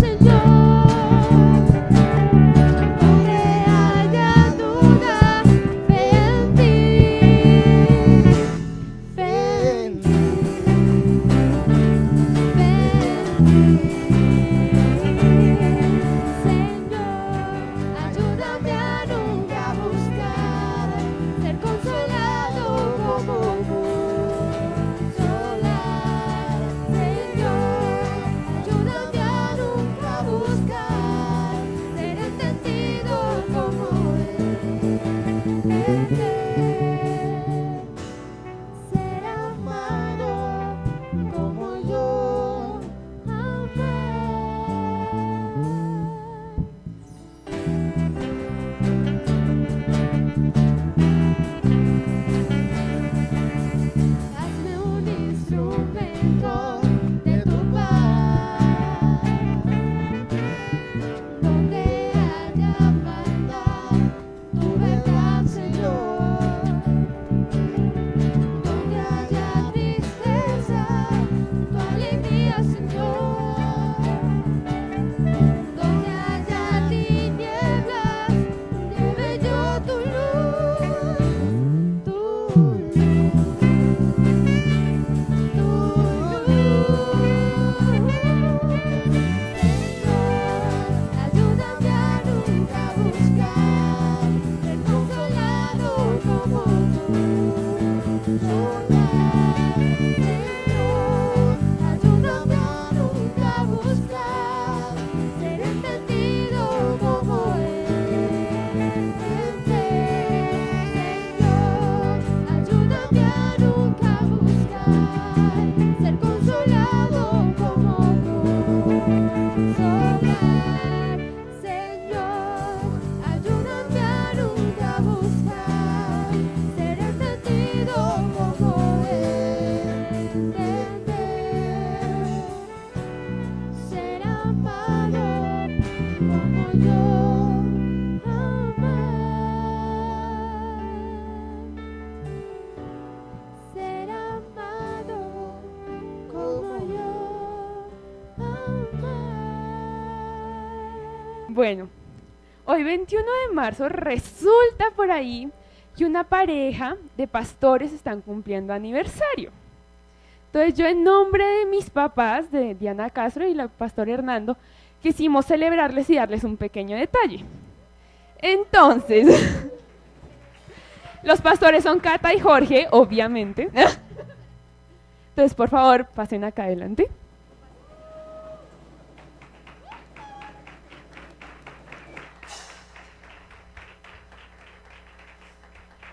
yo, ser amado como yo,
Bueno, hoy 21 de marzo resulta por ahí que una pareja de pastores están cumpliendo aniversario. Entonces yo en nombre de mis papás, de Diana Castro y el pastor Hernando, quisimos celebrarles y darles un pequeño detalle. Entonces, los pastores son Cata y Jorge, obviamente. Entonces, por favor, pasen acá adelante.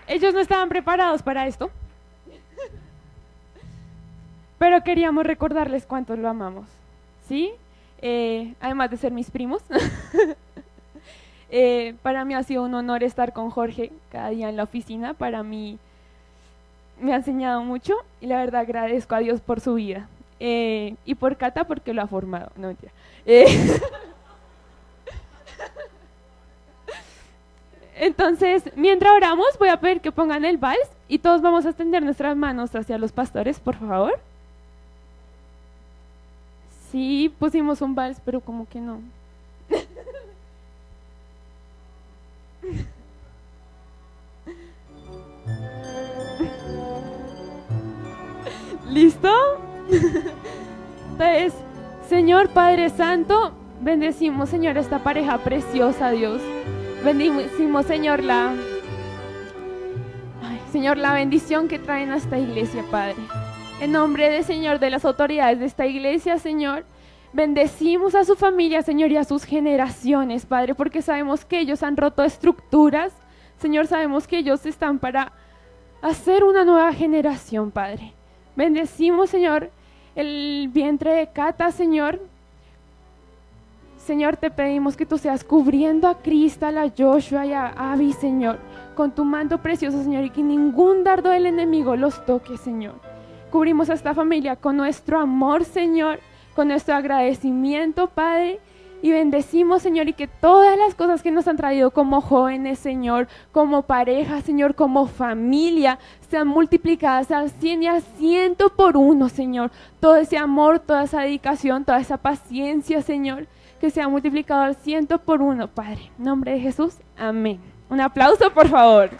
Ellos no estaban preparados para esto, pero queríamos recordarles cuánto lo amamos, ¿sí? Además de ser mis primos. Para mí ha sido un honor estar con Jorge cada día en la oficina. Para mí me ha enseñado mucho y la verdad agradezco a Dios por su vida. Y por Cata porque lo ha formado, no mentira. Entonces, mientras oramos, voy a pedir que pongan el vals y todos vamos a extender nuestras manos hacia los pastores, por favor. Sí, pusimos un vals, pero como que no. ¿Listo? Entonces, Señor Padre Santo, bendecimos, Señor, esta pareja preciosa, Dios. Bendecimos, Señor, Señor, la bendición que traen a esta iglesia, Padre. En nombre de, Señor, de las autoridades de esta iglesia, Señor, bendecimos a su familia, Señor, y a sus generaciones, Padre, porque sabemos que ellos han roto estructuras. Señor, sabemos que ellos están para hacer una nueva generación, Padre. Bendecimos, Señor, el vientre de Cata, Señor. Señor, te pedimos que tú seas cubriendo a Cristal, a Joshua y a Abby, Señor, con tu manto precioso, Señor, y que ningún dardo del enemigo los toque, Señor. Cubrimos a esta familia con nuestro amor, Señor, con nuestro agradecimiento, Padre, y bendecimos, Señor, y que todas las cosas que nos han traído como jóvenes, Señor, como pareja, Señor, como familia, sean multiplicadas al 100 y al 100 por uno, Señor. Todo ese amor, toda esa dedicación, toda esa paciencia, Señor, que sea multiplicado al 100 por uno, Padre. En nombre de Jesús, amén. Un aplauso, por favor.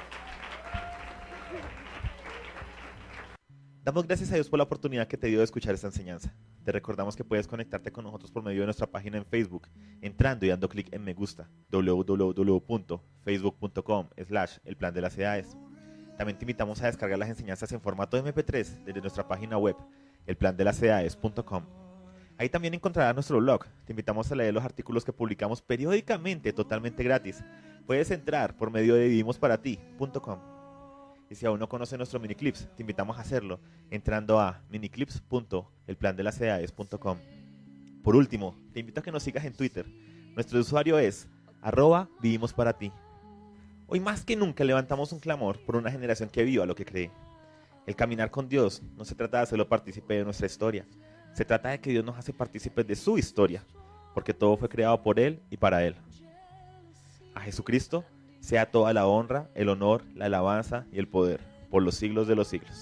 Damos gracias a Dios por la oportunidad que te dio de escuchar esta enseñanza. Te recordamos que puedes conectarte con nosotros por medio de nuestra página en Facebook, entrando y dando clic en me gusta, www.facebook.com/el plan de las edades. También te invitamos a descargar las enseñanzas en formato MP3 desde nuestra página web, elplandelasedades.com. Ahí también encontrarás nuestro blog. Te invitamos a leer los artículos que publicamos periódicamente, totalmente gratis. Puedes entrar por medio de vivimosparati.com. Y si aún no conoces nuestro miniclips, te invitamos a hacerlo entrando a miniclips.elplandelasedades.com. Por último, te invito a que nos sigas en Twitter. Nuestro usuario es @vivimosparati. Hoy más que nunca levantamos un clamor por una generación que viva lo que cree. El caminar con Dios no se trata de hacerlo partícipe de nuestra historia. Se trata de que Dios nos hace partícipes de su historia, porque todo fue creado por Él y para Él. A Jesucristo sea toda la honra, el honor, la alabanza y el poder, por los siglos de los siglos.